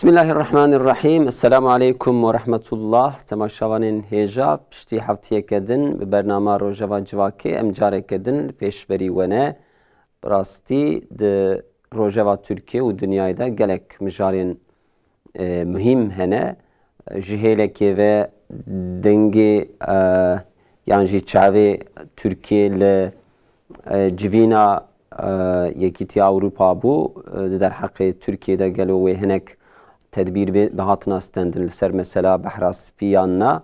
Bismillahirrahmanirrahim. Esselamu aleyküm ve rahmetullah. Temaşavanın heja pişti haftiyek edin. Bi bernama Rojava Civaki em carek edin. Peşberi vene. Rasti de Rojava Türkiye u dünyada gelek mijarin mühim hene. Jiheleki ve dengi yani çave Türkiye ile civina yekiti Avrupa bu. Der hakkı Türkiye'de gelo ve henek tedbir bihatına stendil ser mesela bahras piyanna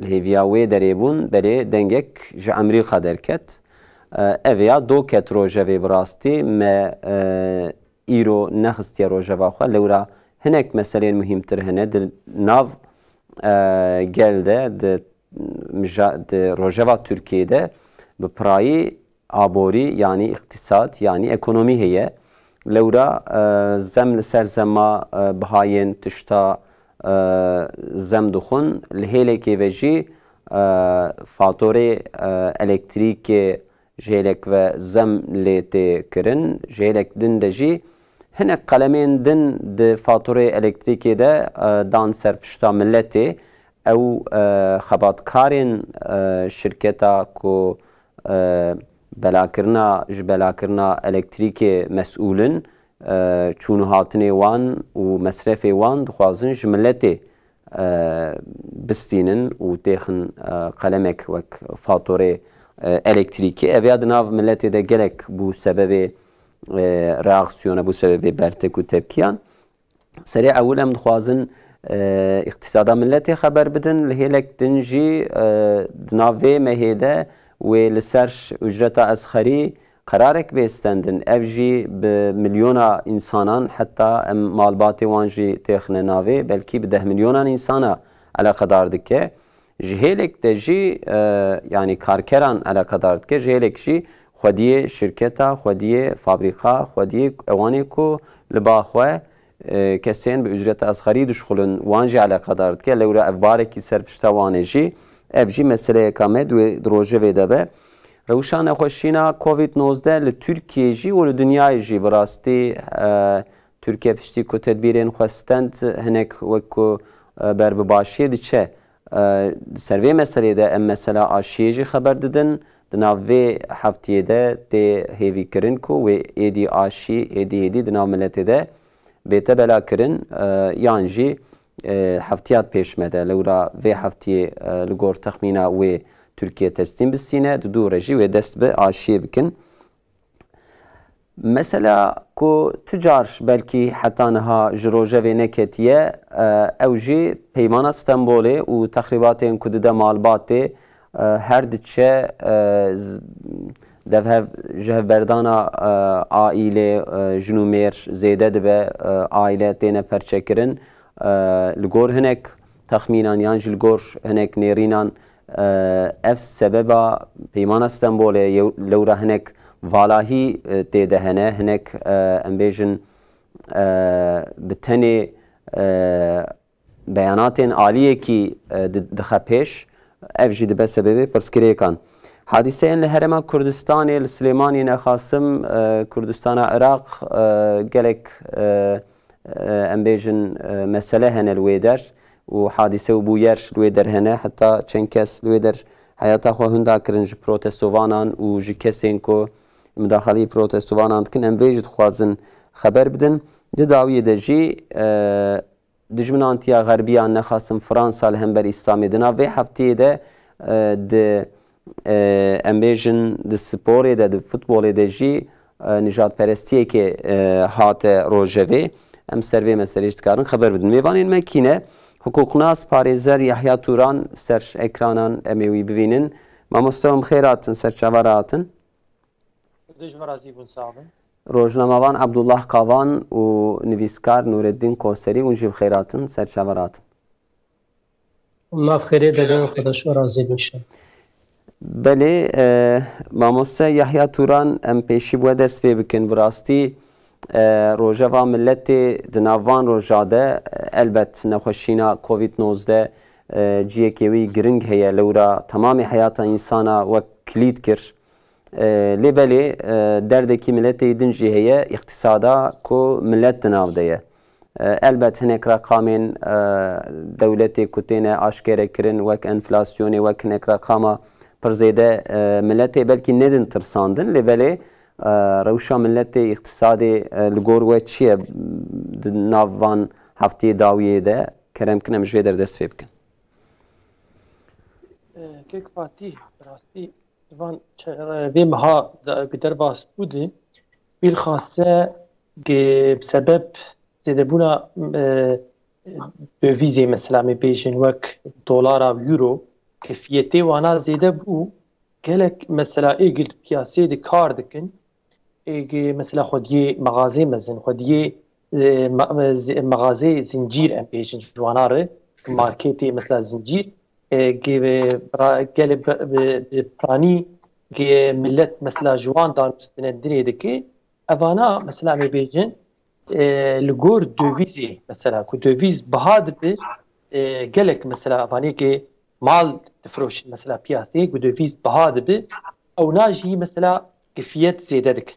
heviyawe derebun bere dengek ji Amerika derket evya do ket rojeve brasti me iro nexstiya rojeva xwe lewra hinek meseleên muhimtir hene di nav gelde de rojeva Türkiye'de bi pirayî aborî yani iktisat yani ekonomi heye lewra zem li ser zema bihayên tişta zem dixwin li hêlekê ve jî faturê elektrîkê ji hêlek ve zem lê tê kirin ji hêlek din de jî hinek qalemên din di faturê elektrîkê de dan ser pişta milletê ew xebatkarên şirketa ku belakirina ji belakirina elektrîkê mes'ûlin çûnû hatinê wan û mesrefê wan dixwazin ji milletê bistînin û têxin qelemek wek faturê elektrîkê ev di nav milletê de gelek bû sebebê reaksiyona bû sebebê bertek û tepkiyan serê ewil em dixwazin iktisada milletê xeber bidin li hêlek din jî di nav vê mehê de ve li ser ücreta asgari kararek bêstendin ev jî bi milyona insanan heta em malbatê wan jî têxine navê belkî bi 10 milyonan insana alaqedar dike ji hêlek de jî yani karkeran alaqedar dike ji hêlek jî xwediyê şirketa xwediyê fabrîka xwediyê ewanê ku li ba xwe kesên bi ücreta asgarî dişxulin wan jî alaqedar dike lewra ev barekî ser pişta wanê jî ev jî meseleyeka me di rojevê de be rewşa nexweşîna Covid-19 li Türkiye jî û li dünyayê jî bi rastî Türkiye piştî ku tedbîrên xwestend hinek wek ber bi başiyê diçe ser vê meselê de em mesela aşiyê jî xeber didin di nav vê heftiyê de tê hêvîkirin ku wê êdî aşî êdî di nav milletê de bête belakirin yan jî heftiyat pêşme de lewra vê heftiyê li gor texmîna wê Türkiye teslîm bistîne di dû re jî wê dest bi aşiyê bikin. Mesela ku tu car belkî heta niha ji rojevê neketiye ew jî peymana Stenbolê û texrîbatên ku dide malbatê her diçe devhev ji hevberdana aîlê jinûmêr zêde dibe aîle têne perçekirin li gor hinek texmînan yan jî li gor hinek nêrînan ev sebeba peymana Stenbolê lewra hinek valahî tê de hene hinek em bêjin bi tenê beyanatên aliyekî dixe pêş ev jî dibe sebebê pirsgirêkan. Hadiseyên li Herêma Kurdistanê li Silêmanî nexasim Kurdistana Iraq gelek em bêjin mesele hene li wê der û hadise û bûyer li wê der hene heta çend kes li wê der heyata xwe hunda kirin ji protestovanan û ji kesên ku müdaxaleyî protestovanan dikin em vê jî dixwazin xeber bidin. Di dawiyê de jî dijminantiya Xerbiyan nexasim Fransa li hember İslamê di nav vê hefteyê de di em bêjin di sporê de di futbolê de jî nijadperestiyekê hate rojevê em ser vê meselê jî dikarin xeber bidin. Mêvanên me kîne hukuknas parêzer Yahya Turan ser ekranan em ê wî bibînin. Mamoste em xêr hatin serçavara hatin. Rojnamavan Abdullah Kavan û nivîskar Nureddin Koserî hûn jî bi xêr hatin serçavara hatin. Mav xêrê dedin xwedaş razî bişin. Belê mamoste Yahya Turan em pêşî bûye dest pê bikin bi rastî rojeva milletê di nav van roja de elbet nexweşîna Covid-19 ciyekê wî giring heye lewra temamê heyata insana wek kilîd kir lê belê derdekî milletê din jî heye iktisada ku millet di nav de ye elbet hinek rakamên dewletê ku têne aşkere kirin wek enflasyonê wek hinek rakama pir zêde milletê belkî nedin tirsandin lê belê rewşa milletê îqtisadê li gor we çi ye di nav van hefteyê dawiyê de kerem em ji vê derdest pê bikin. Kek Fatih rastî van vê meha bi derbas bûdî bilxase sebeb zêdebûna dövîzê mesela me bêjin wek dolara euro kefiyetê wana zêde bû gelek mesela êgil piyasê de kar dikin êgê mesela xwediyê mexazê mezin xwediyê mexazê zincîr em bêjin ji wana re marketê mesela zincîr gelê piranî millet mesela ji wan danûstine dirê dike evana mesela me bêjin li gor dövîzê mesela ku döviz biha dibe gelek mesela evanêkê mal difroşin mesela piyasê ku döviz biha dibe ewna jî mesela kefiyet zêde dikin.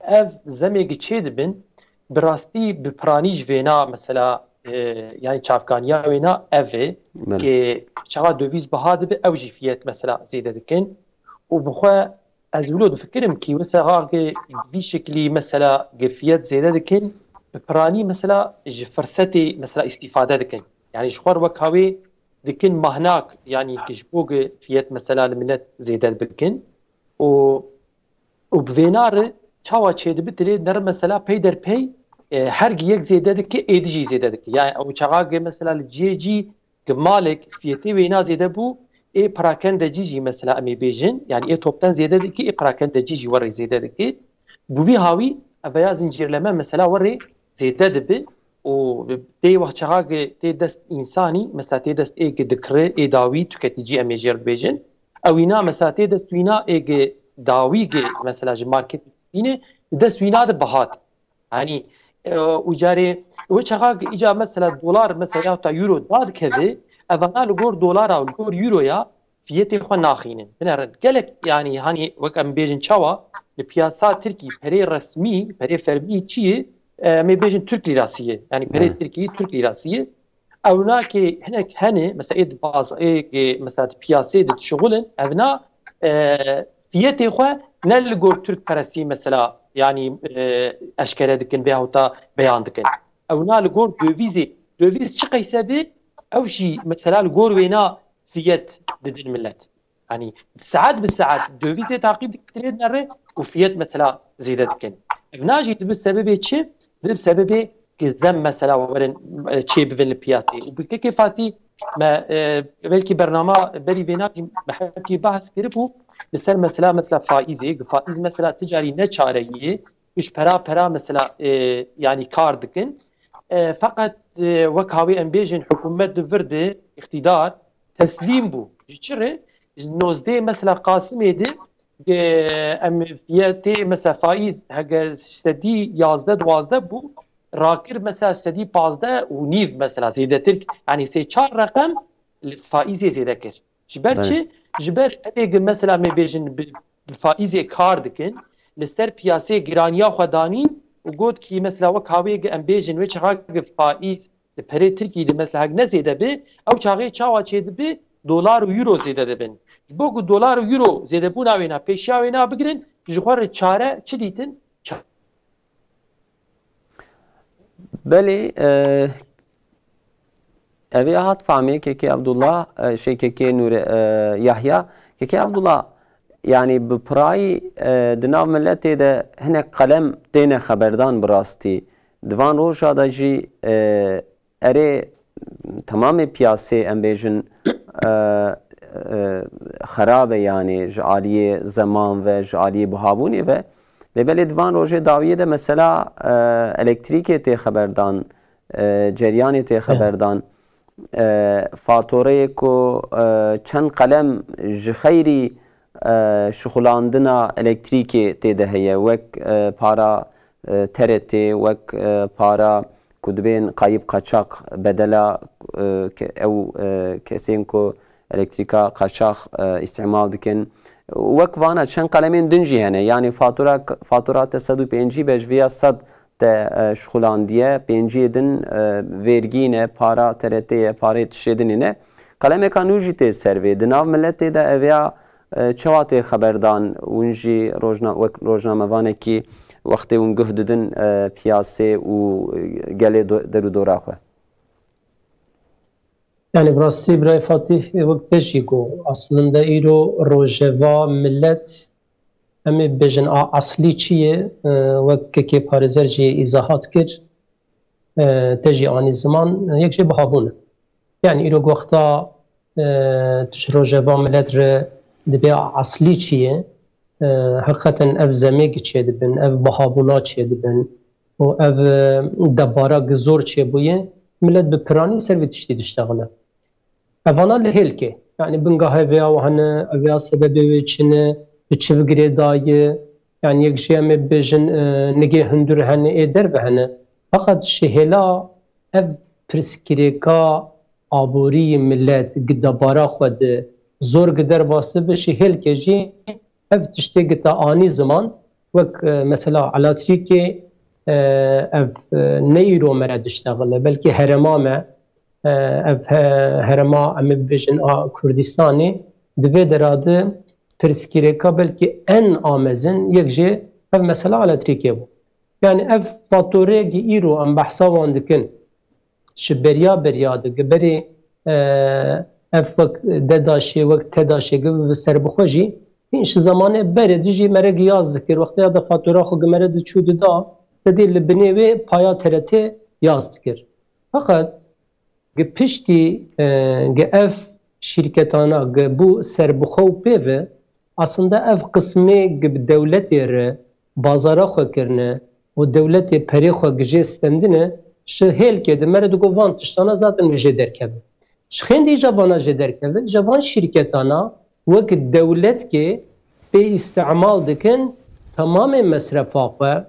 Ev zemekî çê dibin bi rastî bi piranî ji vêna mesela yani çavkaniya wêna ev e ki çawa döviz biha dibe ew jî fiyet mesela zêde dikin û bi xwe ez wilo difikirim ki mesela vî şeklî mesela fiyet zêde dikin bi piranî mesela ji firsetê mesela îstîfade dikin. Yani ji xwe wek havê dikin mahnak yani ji bo fiyet mesela li millet zêde bikin û bi vêna re çawa çêdibi dilê der mesela pey derpey her yek zêde dike êdî jî zêde dike. Yani ew çawa mesela li ciyê cî malek fiyetê wêna zêde bû perakendecî jî mesela em ê bêjin yani toptan zêde dike perakendecî jî werê zêde dike. Bu vî hawî eveya zincîrleme mesela werê zêde dibe û tê wext çawa tê dest însanî mesela tê dest êgê dikire ê dawî tüketicî em ê jê re bêjin ewîna mesela tê dest wîna êgê dawî mesela ji market yine dest wîna de bihat. Yani û carê wê çawa îca mesela dolar mesela ta euro da dikeve evana li gor dolara li gor euroya fiyetê xwe naxînin. Binerin gelek yani hani wek em bêjin çawa li piyasa Tirkî perê resmî perê fermî çi ye em ê bêjin Türk lîrasî ye. Yani perê Tirkî Türk lîrasî ye. Ewna ki hinek hene mesela êd baz mesela piyasê de şigulin evna fiyetê xwe ne li gor Türk perestî mesela yani eşkere dikin veyahut beyan dikin. Ewna li gor döviz çi qeyse be ew jî mesela li gor wêna fiyet didin millet. Yani saat bi saat dövizê takip diktirê nere û fiyet mesela zêde dikin. Evna jî dibe sebebê çi? Dibe sebebê zem mesela werin çê bibin li piyasê. û bi kekê Fatî me belkî bernama berî vêna me bahs kiribû li ser mesela faîzê faiz mesela ticarî ne çareyî iş pera mesela yani kar dikin fakat wek havê em bêjin hikûmet divir de iktidar teslîm bû ji çi re nozdê mesela Qasîmê de em fiyetê mesela faiz heger sedî yazde duwazde bû rakir mesela sedî pazde û nîv mesela zêdetir yani sê çar rakam faîzê zêde kir ji ber çi ji ber evê mesela me bêjin bi faîzê kar dikin li ser piyasê giraniya xwe danîn û got ki mesela wek havê em bêjin wê çawa faiz li perê Tirkî de mesela ne zêde be ew çaxê çawa çê dibe dolar û euro zêde dibin. Ji bo ku dolar û euro zêdebûna wêna pêşiya wêna bigirin ji xwe re çare çi dîtin? Belê evê hat famê kekê Abdullah kekê Nûr Yahya kekê Abdullah yani bi pirayî di nav milletê de hinek qelem têne xeberdan bi rastî di van roja de jî erê temamê piyasê em bêjin xerab e yani ji aliyê zeman ve ji aliyê buhabûnê ve lê belê di van rojê dawiyê de mesela elektrîkê tê xeberdan ceryanê tê xeberdan fatureyê ku çend qelem ji xeyrî şixulandina elektrîkê tê de heye wek para TRT wek para ku dibên qayîp qaçaq bedela ew kesên ku elektrîka qaçaq îstîmal dikin wek vana çend qelemên din jî hene yani fatura te 155 veya 100 te şulandiye pênciyê din vergîne para TRT'ye parê tişêdinîne qalemeka nû jî tê ser vê di nav milletê de ev ya çawa tê xeberdan hûn jî rojnamevanekî wextê hûn guh didin piyasê û gelê derûdora xwe. Yani rastî Birayê Fatih wek te jî got aslında îro rojeva millet em ê bêjin a eslî çi ye wek kekê parêzer jî îzahat kir te jî anî ziman yek jê bihabûn. Yani îro wexta tu rojeva millet re dibe a eslî çi ye hakikaten ev zemêgî çê dibin, ev bihabûna çê dibin û ev debara gizor çêbûye millet bi piranî ser vê tiştî diştexile. Evana li hêlkê yani bingahê veya hene ev ya sebebê wê çi bi çivgirê dayê yani yek jê em ê bêjin nigê hundir hene ê derve hene fakat ji hêla ev pirsgirêka aborî millet gi debara xwe de zor gi derbas dibe ji hêlkê jî ev tiştê gite anî ziman wek mesela Alatîrikê ev ne îro me re diştexile belkî herema me ev herema em ê bêjin a Kurdistanê di vê dera de pirsgirêka belkî en amezin yek jê ev mesela Alatîrikê bû. Yani ev fatoreyekî îro em behsa wan dikin ji beriya giberê ev wek dedaşê wek tedaşê gibi serbixwe jî hîn ji zamanê berê dijî me re yaz dikir wextaya da fatora xwe me re diçû dida dedê li binê wê paya TRT yaz dikir. Fakat gi piştî gi ev şîrketana gi bu serbixwe û pêve aslında ev qismê gi dewletê re bazara xwe kirine û dewletê perê xwe gijê stendine ji hêlkê de me re digot van tiştana zaten jê derkeve. Ji xêndî jî vana jê derkeve ji van şîrketana wek dewletkê pê îstemal dikin tamamê mesrefa xwe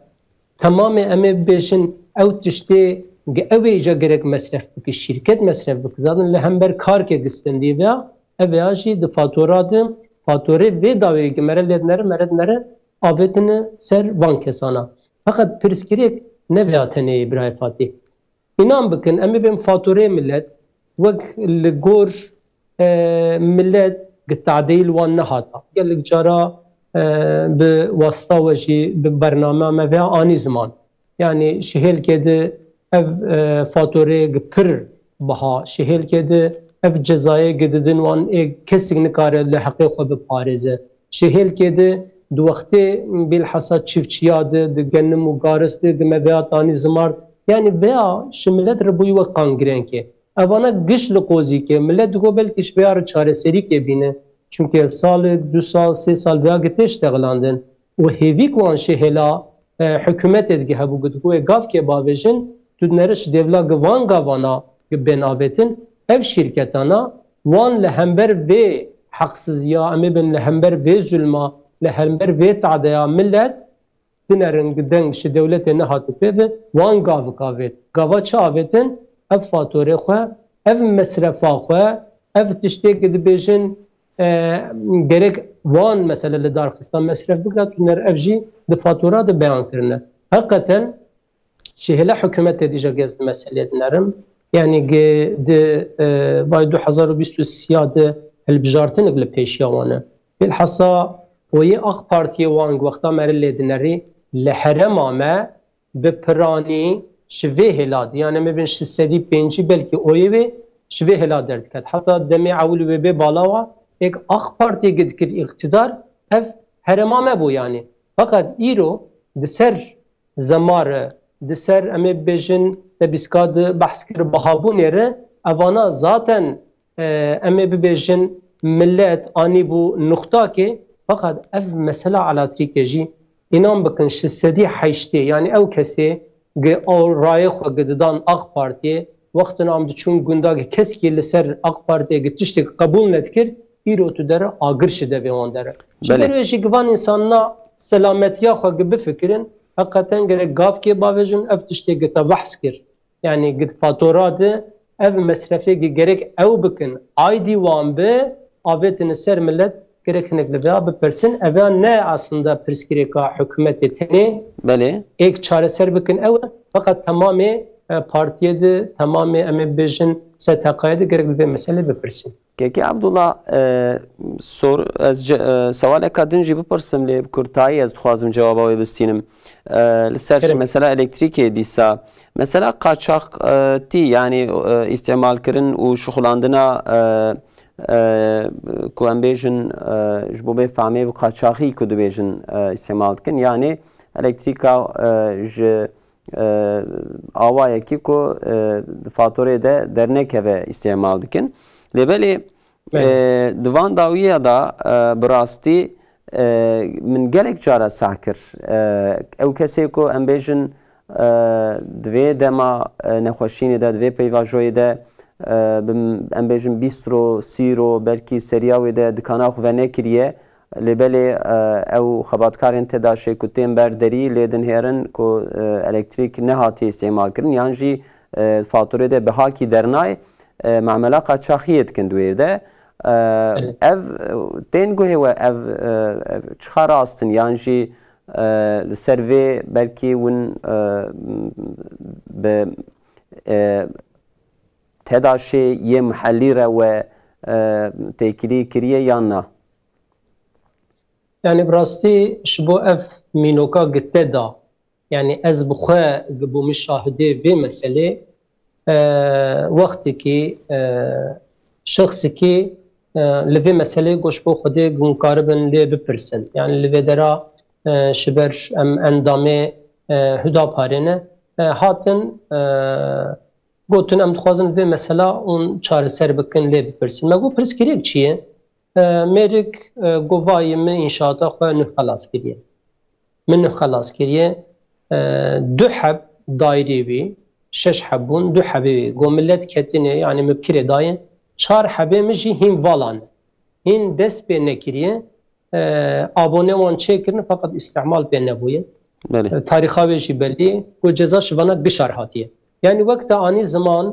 tamamê em ê bêjin ew tiştê ew ê îca gerek mesref bike şîrket mesref bike zaten li hember karkê gistendî veya ev ya jî di fatora de fatorê vê dawê ki me re lêdinere me re dinere avêtine ser van kesana. Fakat pirsgirêk ne veya tenê Birayê Fatih. İnan bikin em ê bên fatorê millet wek li gor millet gi tadîl wan nehata. Gelek cara bi wasta we jî bi bername me veya anî ziman. Yani ji hêlkê de ev fatorê gi pir biha ji hêlkê de ev cezayê gididin wan kesik nikare li heqê xwe biparêze. Ji hêlkê de di wextê bilhesa çîvçiya de di genim û garis de di me veya anî zimar yani veya ji millet re bûyî wek qangirênkê. Evana giş li qozîkê millet digot belkî ji veya re çareserîkê bîne. Çünkü ev salê 2 sal 3 sal veya gitê ştexilandin û hêvîk wan ji hêla hikûmetê digî hebû digot gavkê bavêjin tu dinere ji devla gi van gavana gi bên avêtin ev şîrketana wan li hember vê heqsiziya em ê bin li hember vê zulma li hember vê tadeya millet dinerin gi deng ji dewletê nehatî pêve wan gavik avêt. Gava çi avêtin ev fatorê xwe ev mesrefa xwe ev tiştê ki dibêjin gerek wan mesela li darxistan mesref bike tuner ev jî di fatora de beyan kirine. Hakikaten ji hêla hikûmetê dîja gez di meselê dinerim. Yani di vay 2023 de hilbijartinik li pêşiya wan e. Bilhesa oyê AK Partiyê wan wexta me re lê dinerî li herema me bi piranî ji vê hêla yani me bin 605 belkî oyê wê ji vê hêla derdiket. Heta demê ewil wê bê bala wa ek AK Partiyê dikir iktidar ev herema me bû yani. Fakat îro di ser zemare di ser em ê bêjin te bîska di behs kir bihabûnê re evana zaten em ê bibêjin millet anî bû nuxtakê fakat ev mesela Alatîrikê jî inan bikin ji sedî heştê yani ew kesê rayê xwe gididan AK Partiyê wextin am diçûn gundagê keskî li ser AK Partiyê gi tiştê qebûl nedikir îro tu dere agir ji devê wan dere. Ji ber wê jî givan insana selametiya xwe gi bifikirin hakikaten gerek gavkê bavêjin ev tiştê gite behs kir. Yani git fatora de ev mesrefê gerek ew bikin aydî wan be avêtine ser millet gerek hinek li veya bipirsin. Evya ne aslında pirskireka hükümeti tene Belê ek çareser bikin ev fakat tamamı partiye de tamamı em bejin STK'ya de gerek bir mesele bipirsin. Keki Abdullah sor ez سوالeka din jî bipirsim lê bi kurtayî ez dixwazim cewaba wê bistînim. Li ser mesela elektrîkê dîsa mesela qaçaxtî yani îstemalkirin û şixulandina ku em bêjin ji bo bê famê bi qaçaxî ku dibêjin îstemal dikin yani elektrîka ji awayekî ku di faturê de dernekeve îstemal dikin. Lêbelê di van dawiya da bi rastî min gelek cara sah kir. Ew kesê ku em bêjin divê dema nexweşînê de divê peyvajoyê de em bêjin bîstro, sîro belkî seriya wê de dikana xwe ve nekiriye lêbelê ew xebatkarên têdaşê ku tên ber derî lê din hêrin ku elektrîk nehatiye îstemalkirin yan jî faturê de bi hakî dernay معامله قاچاقیه دکن دویده ev ten gohe ve ev çıkara astın yani jî serve belki un be tedaşe ye mahallire ve tekili kiriye yanna yani brasti şbo ev minoka gitte da yani ez buxa bu müşahede ve mesele وقتی که شخصی که لوی مسئله گوش بو خودی گونکاربن لی بپرسن یعنی لوی درا شبر اندامه هدا پارینه هاتن گوتن ام دخوازن لوی مسئله اون چاره سر بکن لی بپرسن مگو پرس کریک چیه؟ میرک گوایی من انشاءتا خواه نه خلاص کریه من نه خلاص کریه دو حب دایری بی شش حبون دو حبه گو ملت کتینه یعنی مبکره داین چار حبه مجی هین والان هین دست به نکریه abone وان چه کرن فقط استعمال به نبویه تاریخا ویجی بلی گو جزاش وانا بشار هاتیه yani وقت آنی زمان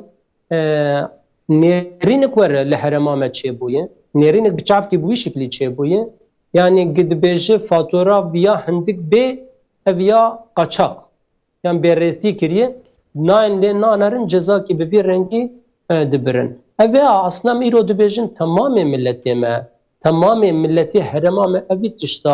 نرینک ور لحرمامه چه بویه نرینک بچاف کی بوی شکلی چه بویه yani gid beje fatura via hendik be via kaçak yani berreti kiriye nain le nanarin ceza gibi bir rengi dibirin. Ve aslında miro dibejin tamamen milleti me, tamamen milleti heremame evit işte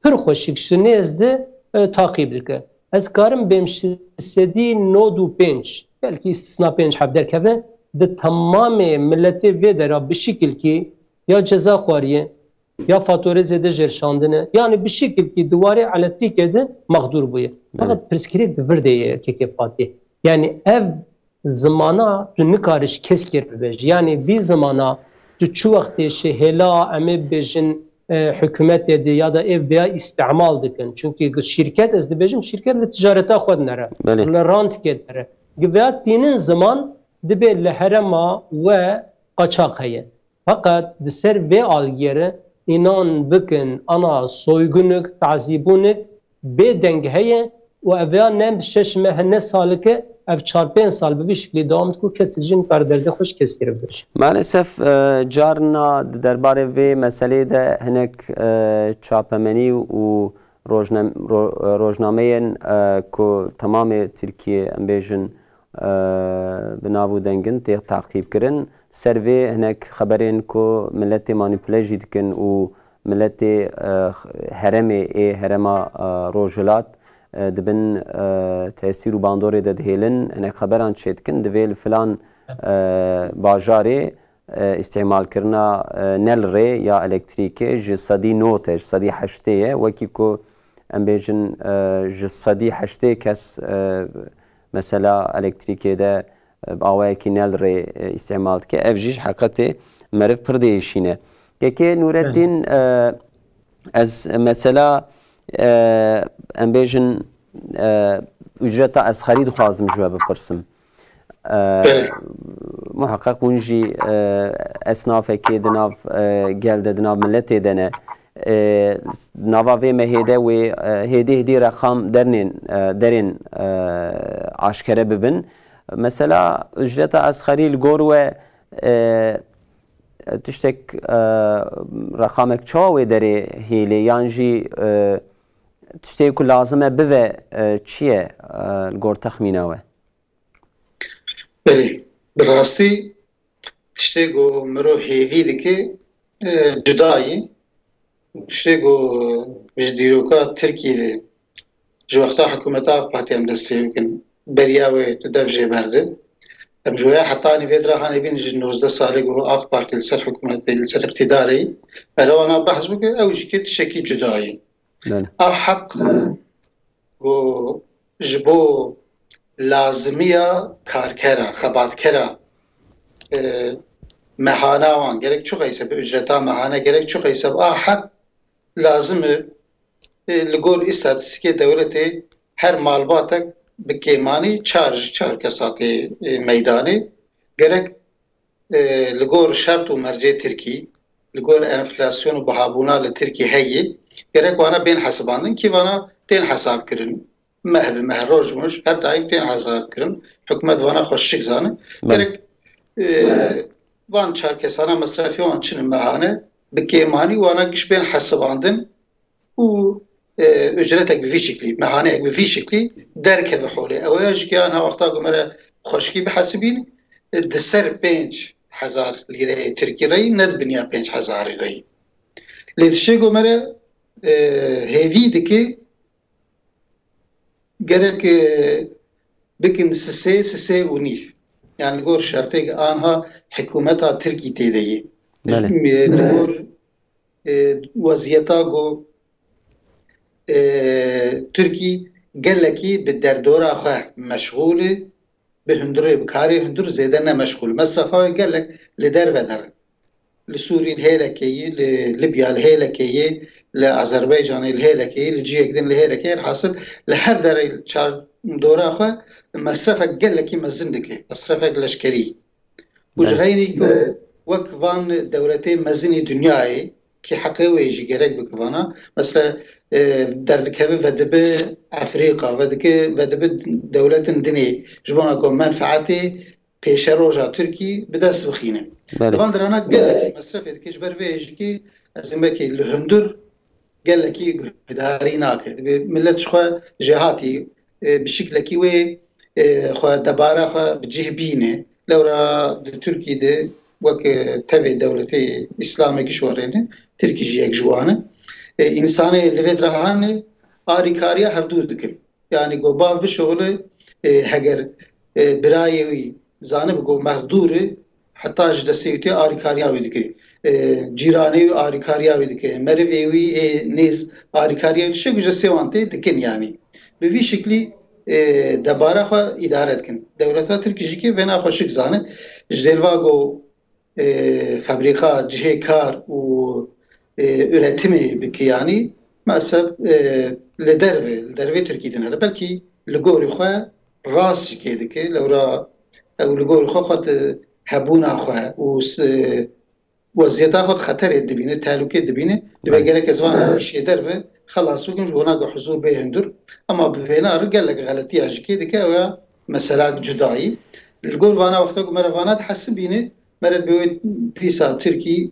pür hoşik şunezde takip dike. Ez karım bemşisedi nodu penç, belki istisna penç habder keve de tamamen milleti ve dera bir şekil ki ya ceza xwariye ya fatura zede jerşandine yani bir şekil ki duvarı elektrik ede mağdur buye. Fakat preskript virdeye keke fatih. Yani ev zamana tu nikariş keskir bebej. Yani bir zamana tu çu vakti şehela eme bejin hükümet edi ya da ev veya istimal dikin. Çünkü şirket ez dibejim şirketle ticareta xwed nere. Le rant kedere. Veya tinin zaman dibe le herema ve kaçak heye. Fakat diser ve algere inan bikin ana soygunuk, tazibunuk bedeng heye ve evya nem şeş mehne salike ev 4-5 sal bir şekilde devam etku kesilcin perderde hoş keskirebilir. Maalesef carna derbare ve mesele de hinek çapemeni u rojnameyen ku tamamı Türkiye embejin binavu dengin te takip kirin serve hinek haberin ku milleti manipüle dikin u milleti herema rojlat dibin tesir û bandorê de dihêlin hinek xeberan çêdikin divê li filan bajarê îstemalkirina nel rê ya elektrîkê ji sedî note ji sedî heştê ye wekî ku em bêjin ji sedî heştê kes mesela elektrîkê de awayekî nel rê îstemal dike ev jî ji heqetê meriv pir değişîne. Yekê Nureddin ez mesela em bêjin ücreta asgarî dixwazim ji we bipirsim. Muheqqeq hûn jî esnafekê di nav gel de di nav milletê de ne nava vê me hêde wê hêdî reqam derên aşkere bibin. Mesela ücreta asgarî li gor we tiştek rakamek çawe derê hêlê yan jî tiştê ku lazim e bive çi ye li gor texmîna we? Belê, bi rastî tiştê ku mirov hêvî dike cudayî, tiştê ku ji dîroka Tirkiyeyê ji wexta hikûmeta AK Partiya em destê bikin, beriya wê di dev jê berdin. Em ji wêya hetanî vê dirahanê bînin ji 19 salê ku AK Parti li ser hikûmetê, li ser iqtîdarê, erewana behs bike, ew jî tiştekî cudayî. A heq ku ji bo lazimiya karkera, xebatkera mehana wan gerek çi qeyse bi ücreta mehane gerek çi qeyse a heq lazim e li gor îstatîstîkê dewletê her malbatek bi kêmanî çar kesatê meydanê gerek li gor şert û mercê Tirkî, li gor enflasyon û bihabûna li Tirkî heye gerek wana bên hesibandin ki wana tên hesab kirin. Meh bi meh roj miş her daim tên hesab kirin. Hikûmet wana xwe şik zanin. Gerek van çarkesana mesrefî wan çinin mehane bi kêmanî wana giş bên hesibandin û ücretek bi vî şeklî, mehaneyek bi vî şeklî derkeve holê. Ew ya ji giyan ha wexta ku me re xweşkî bihesibîn di ser 5,000 lîreyê Tirkî reyî ne dibiniya 5,000 lîreyî. Lê tiştê ku me re hêvî dike gerek bikin sisê û nîv. Yani li gor şertê anha hikûmeta Tirkî têde ye. Li gor weziyeta ku Tirkî gelekî bi derdora xwe meşğûl e, bi hundirê bi karê hundir zêde ne meşğûl. Mesrefa wê gelek li derve derin. Li Sûrî li hêlekê yê, li Libya li hêlekê yê, li Azerbaycanê li hêlekê yê, li ciyek din li hêlekê yê hasıl li her derê çardora xwe mesrefek gelekî mezin dike. Mesrefek leşkerî. û ji heynî ku wek van dewletê mezinî dunyayê ki heqê wê jî gerek bikivana mesela derdikeve ve dibe Afrika ve dibe devletin dinê ji bona ku menfaetê pêşe roja Tirkî bi dest bixîne. Van dirana gelekî mesrefê dike ji ber vê jî ez ê vekî li hundir gelekî guhdarî nake. Millet ji xwe jêhatî bi şiklekî wê xwe debara xwe bi cih bîne. Lewra di Tirkî de wek tevê dewletê İslamekî şwarêne, Tirkî jî yek ji wan e. İnsanê li vê dirahanê arîkariya hevdû dikin. Yani ku bav bişuxile heger birayê wî zanib ku mehdûr e heta ji destê wî tê arîkariya wê dike. Cîranê wî arîkariya wê dike. Merivê wî nêz arîkariya wî dike. Ji destê wan tê dikin yani. Bi vî şeklî debara xwe îdare dikin. Dewleta Tirkî jî vêna xwe şik zane. Ji dêrva ku fabrîka cihê kar û üretimê bike yanî mesela li dervê Tirkî din here. Belkî li gorî xwe rast jî kê dike. Lewra ew li gorî xwe xwe hebûna xwe û weziyeta xwe xeterê dibîne, tehlûkê dibîne. Dibe gerek ez van îşê derve xelas bikin ji bona ku huzûr bê hundir. Ama bi vêna re gelek xeletiya jî kê dike ew ya mesela cudayî. Li gor vana wexta ku me re vana dihesibîne me re bi wê dîsa Tirkî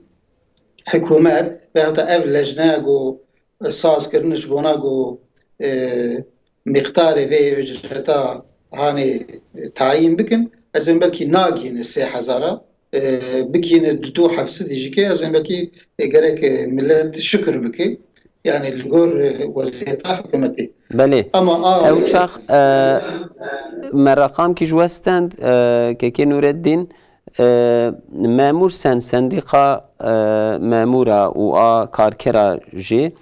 hikûmet veyahûta ev lejneya ku sazkirin ji bona ku miqdarê vê ücreta hanê tayîn bikin ez ê belkî nagihîne 3,000 bikîne 2,700 jî kê ez ê belkî gerek millet şükür bike. Yani li gor weziyeta hikûmetê. Belê. Ama ew çax me reqamkî ji westend Kekê Nureddin memûr sendîqa memûra û a karkera jî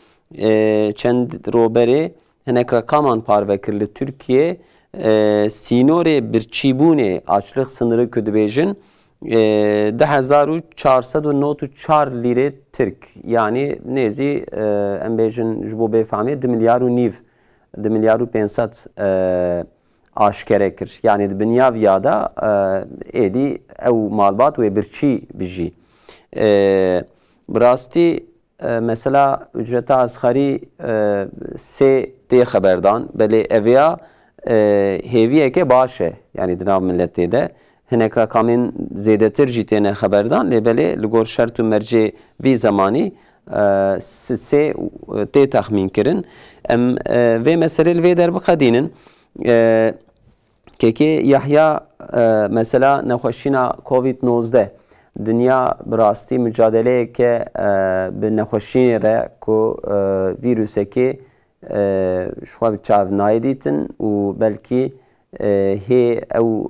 çend roberê hinek reqaman parvekir li Tirkiye sînorê birçîbûnê açlık sınırı ku dibêjin 10,494 lîrê Tirk yani nêzî em bêjin ji bo bêfamî 2,5 milyar 2,500 aşkere kir. Yani di binyaviya da êdî ew malbat wê birçî bijî. Bi rastî mesela ücreta asgarî sê tê xeberdan belê ev ya hêviyeke baş e. Yani di nav milletê de هنک رقمین زیاده تر جیتینه خبردان لیبله لگور شرط و مرجع وی زمانی سه تی تخمین کرن و مسئله الوی در بقدینن که یحیی مثلا نخوشینا کووید 19 دنیا براستی مجادله که به نخوشی را که ویروسه که شما بچاو نایدیتن و بلکی هی او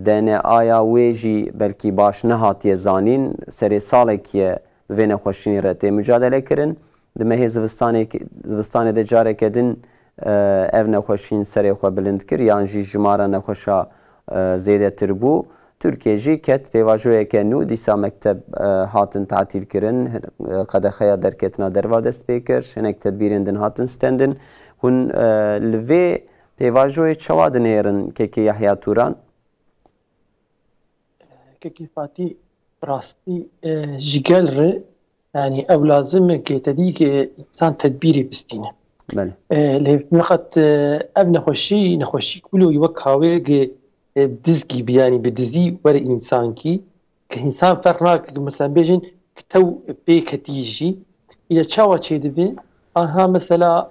دنه آیا ویجی بلکی باش نهاتی زانین سری ساله که به نخوشی را تی مجادله کرن دمه هی زوستان ده جاره کدن ev nexweşîn serê xwe bilind kir yan jî jimara nexweşa zêdetir bû. Tirkiye jî ket pêvajoyeke nû dîsa mekteb hatin tatîl kirin, qedexeya derketina derva dest pê kir, hinek tedbîrên din hatin stendin. Hûn li vê pêvajoyê çawa dinêrin kekê Yahya Turan? Kekê Fatî rastî ji gel re yani ew lazim e ki tedî ki insan tedbîrê bistîne. لقد ابن نخوشي كله يوكاوي دزكي بياني بدزي ور انسان كي كانسان فرناك مثلا بيجن كتو بيكتيجي الى تشاوا تشي دبي انها مثلا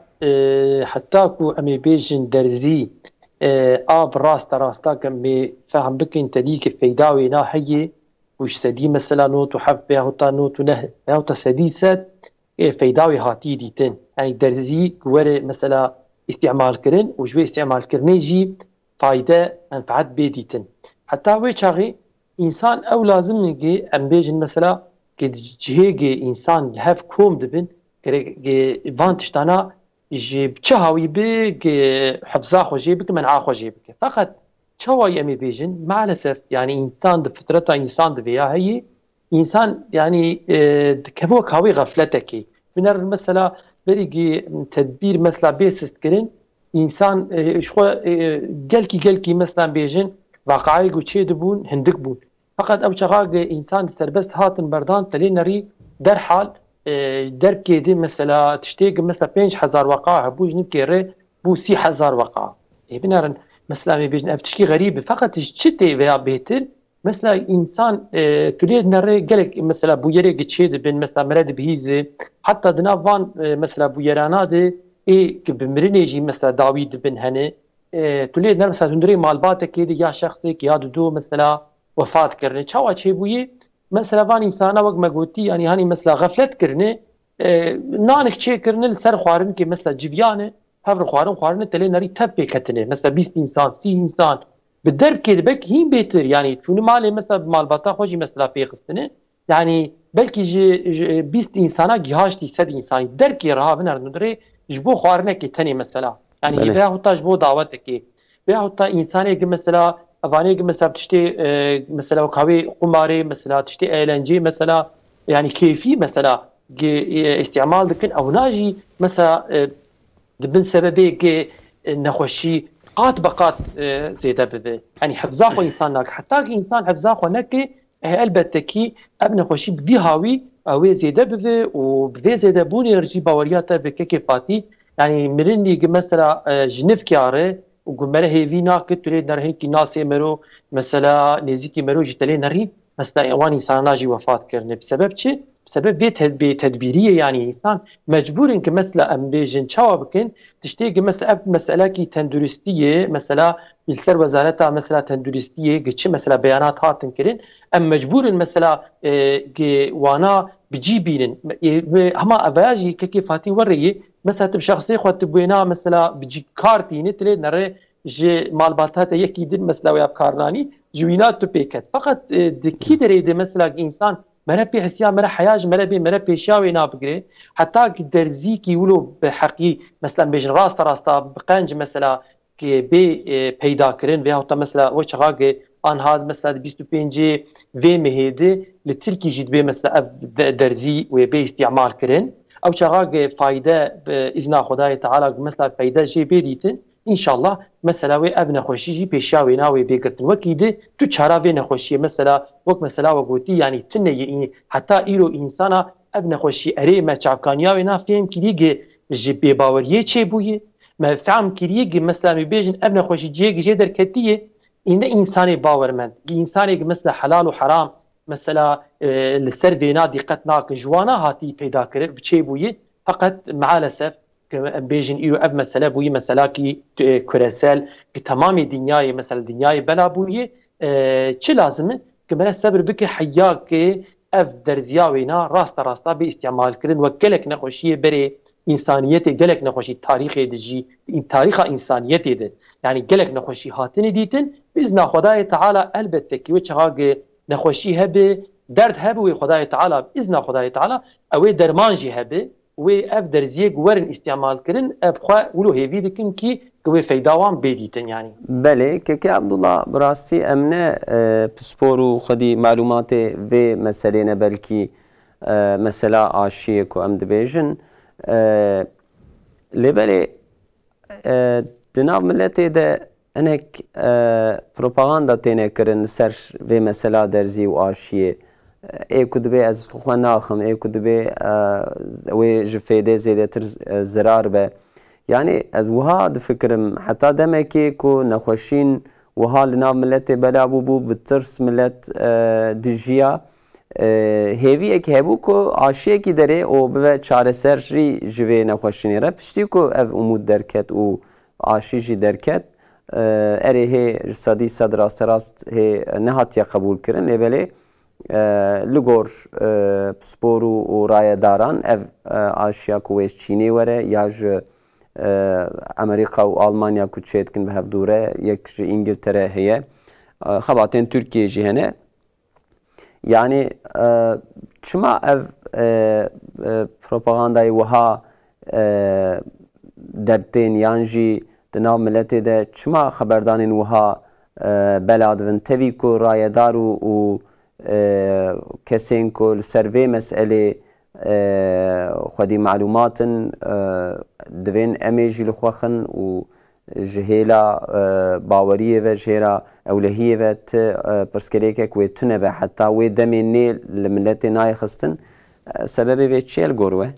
حتى كو امي بيجن درزي اب راستا كم فهم بك انت ديك فيداوي ناحيه وش سدي مثلا نوت وحب بها نوت نه او تسديسات فيداوي هاتي ديتن يعني درزي ورا مثلا استعمال كرن وجوي استعمال كرني جي فايدة منفعت بيديتن حتى هو شاغي انسان او لازم نجي ام بيجن مثلا كجهيجي انسان لهف كوم دبن كي فانتشتانا جي بتشهاوي بك حفظا خوجي بك منعا خوجي بك فقط شواي امي بيجن مع الاسف يعني انسان بفطرته انسان دبيا هي انسان يعني كبو كاوي غفلتك من المساله بريجي تدبير مثلا بيسست كرين انسان شو جلكي مثلا بيجن واقعي وشي دبون هندك بون فقط او شغاق انسان سربست هاتن بردان تلينري در حال در كيدي مثلا تشتيق مثلا 5000 وقعه بوج نبكي بو 3000 وقعه بنرن مثلا بيجن افتشكي غريب فقط شتي ويا بيتر مثلا انسان تريد نرى قالك مثلا بو يري قتشيد بين مثلا مراد بهيزه حتى دنافان مثلا بو يراناده اي بمرنيجي مثلا داوود بن هني تريد نرى مثلا هندري مالباتك كيدي يا شخصك يا دو مثلا وفات كرني تشوا شي بوي مثلا فان انسان وقت ما قلتي يعني هاني مثلا غفلت كرني نانك شي كرني سر خوارن كي مثلا جبيانه هفر خوارن تلي نري تبي كتنه مثلا 20 انسان 30 انسان بالدرب كده بك هين بيتر يعني شو مالي مثلا مالباتا خوجي مثلا في قسطنه يعني بلكي جي بيست انسانا جهاشتي سد انسان دركي رها بنر ندري جبو خوارنك تاني مثلا يعني بها هتا جبو دعوتك بها هتا انساني مثلا افاني مثلا تشتي مثلا وكاوي قماري مثلا تشتي ايلنجي مثلا يعني كيفي مثلا استعمال دكن او ناجي مثلا دبن سببي نخوشي قات بقات زيادة بذي يعني حفظاخو إنسانك حتى إنسان حفظاخو نكي البتة ابن خوشي بيهاوي أو زيادة بذي وبذي زيادة بوني رجي باورياتا بكيكي فاتي يعني مرني مثلا جنف كياره وقمره هيفي ناكت تريد نرهين كي ناسي مرو مثلا نزيكي مرو جتلي نرهين مثلا إيوان إنسان ناجي وفات كرني بسبب چه؟ بسبب بتدبيرية يعني إنسان مجبور إنك مثلا أم بيجن شوابكن تشتيق مثلا مسألة كي تندرستية مثلا بالسر وزارتها مثلا تندرستية قتش مثلا بيانات هاتن كرين أم مجبور مثلا وانا بجيبين هما أباجي كيفاتي ورية مثلا تب شخصي خو تبوينا مثلا بجي كارتي نتلي نرى جي مالباتات يكي دين مثلا ويا بكارناني جوينات تبيكت فقط دكي دريد مثلا إنسان مرا بي حسيان مرا حياج مرا بي شاوي نابقري حتى درزيكي ولو بحقي مثلا بيجن راستا بقنج مثلا كي بي بيدا كرين بها مثلا وشغاق ان هاد مثلا 25 في مهيدي لتركي جيد بي مثلا درزي وبي استعمال كرين او شغاق فايده باذن خداي تعالى مثلا فايده جي بيديتن ان شاء الله مثلا وي ابن خوشي جي بيشاوي ناوي بيقتن وكيده تو چارا بين خوشي مثلا وك مثلا وقوتي يعني تني حتى ايرو انسانا ابن خوشي اري ما چاكانياوي نا فهم كيدي جي بي باوريه چي بويه ما فهم كيدي مثلا بيجن ابن خوشي جي دركتيه اینده انسانی باورمند انسانی که مثل حلال و حرام مثلا لسر وینا دقت ناکن جوانا هاتی پیدا کرد بچه بویی فقط معالسف که بیجن ایرو اب مسئله بویی مسئله کی کرسل که تمامی دنیای مثلا دنیای بلا بویی چه لازمه که من صبر بک حیا که اف درزیا وینا راستا به استعمال کردن و گلک نخوشی بره انسانیت گلک نخوشی تاریخ دجی این تاریخ انسانیت ده يعني قلق نخوشي هاتني ديتن بإذن خدای تعالى البته كي وچها نخوشي هبه درد هبه و خدای تعالى بإذن خدای تعالى او درمانجي هبه و اف درزيق ورن استعمال كرن ابخوا ولو هيفي دكن كي قوي فيداوان بيديتن يعني بله که عبد الله براستی امنه پسپورو خودی معلومات و مسئله نه بلکی مسئله عاشیه کو ام دبیجن لبله دناب ملتی ده انک پروپاگاندا تینه کرن سر و مسئله درزی و عاشیه ای کدبه از خواه ناخم ای کدبه و جفیده زیده تر زرار به يعني از وها دفكرم حتى دمكي كو نخوشين وها لنا ملت بلا بو بترس ملت دجيا هيوي اك هبو كو عاشيه كي دري او به چاره سر ري جوي نخوشين را پشتي كو اف امود دركت او عاشي جي دركت اري هي جسدي صد راست هي نهاتيا قبول كرن لبلي لگور سپورو و رای داران اف عاشیا کویش چینی وره یا امریکا و آلمانیا کوچیت کن به هفدوره یک انگلتره هیه خباتین ترکیه جهنه yani çima ev propagandayı vaha dertên yan jî di nav milletê de çima xeberdanên vaha beladivin tevî ku rayedar û kesên ku li ser vê meselê خودی معلوماتن دوین امیجی لخوخن و جهیلا باوریه و جهیلا اولهیه و ت پرسکریکه که تونه به حتی و دمی نیل لملت نای خستن سببی به چیل گروه؟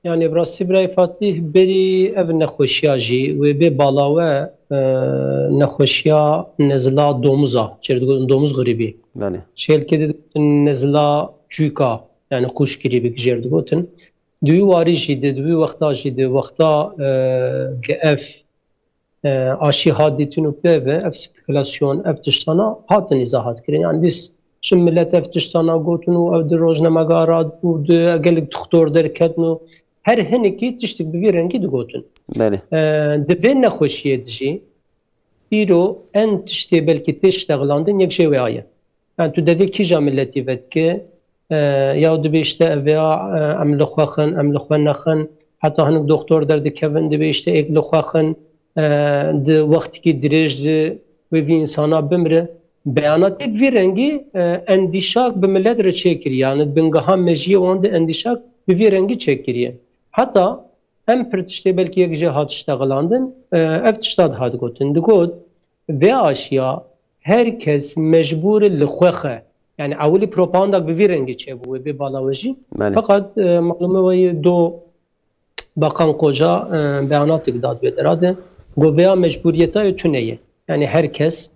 يعني براسي براي فاتيه بري اب نخوشيا جي وبي بالاوه نخوشيا نزلا دوموزا چردو دوموز غريبي بله شيل كده نزلا چويكا يعني خوش غريبي جردو گوتن دوی واری جيده دوی وقتا جيده وقتا اف اشي هاديتونو به اف سبيكولاسيون اف تشتانا هاتن izahat kirin yani biz شم ملت اف تشتانا گوتن و اف روزنه مگارات بود اگل دکتور درکتنو her heneki tiştik bir rengi de gotun. Beli. Devin ne hoşiye dişi. Biro en tişte belki teştağlandın yek şey veya. Yani tu devi ki milleti vet ki ya devi işte veya amlxwaxın amlxwanaxın hatta hanık doktor derdi kevin devi işte eklxwaxın de vakti ki direjdi ve bir insana bimre beyanat bir rengi endişak bir millet reçekir yani bingaha mejiye onda endişak bir rengi çekiriyor. Hatta em pırtışte belki yek cihat iştağlandın, ev tiştad had gotin. Digot ve aşya herkes mecbur lixwexe. Yani avli propaganda bir rengi çebu ve bir balavajı. Fakat malumu ve do bakan koca beyanat iqdad veterade. Go veya mecburiyeta tüneye. Yani herkes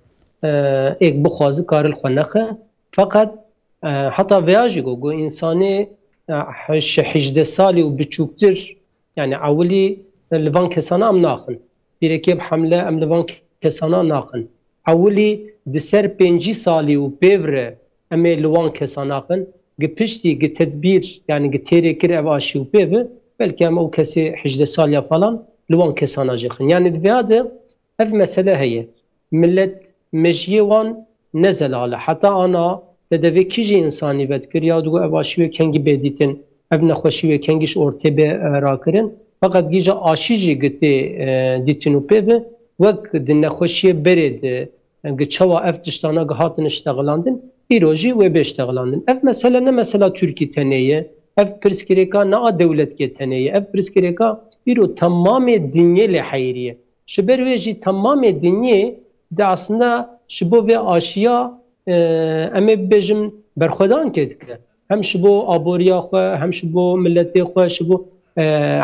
ek bu xazı karil xwenexe. Fakat hatta veya go insani 18 سالی و بچوکتر یعنی اولی لوان کسانا ام ناخن بیرکیب حمله ام لوان کسانا ناخن اولی دسر 5 سالی و بیوره ام لوان کسانا ناخن گپشتی گ تدبیر یعنی گ تریکر اف آشی و بیوه belki ama o kesi 18 سال falan لوان کسانا جخن yani دیاده ev mesele heye millet mecye wan nezel ala hatta ana dedevi kiji insani bedkir ya dugu evaşiye kengi beditin ev nexweşiye kengiş ortaya be rakirin fakat gija aşiji gitti ditinu peve vek din nexweşiye beredi geçava ev tiştana gahatın iştağlandın iroji ve beştağlandın ev mesela ne mesela Türkiye teneye ev priskireka na devlet ge teneye ev priskireka iro tamamı dinyeli hayriye şiber veji tamamı dinye de aslında şibo ve aşiya ام بجم برخدان کدک هم شبو آبوریا خو هم شبو ملتی خو شبو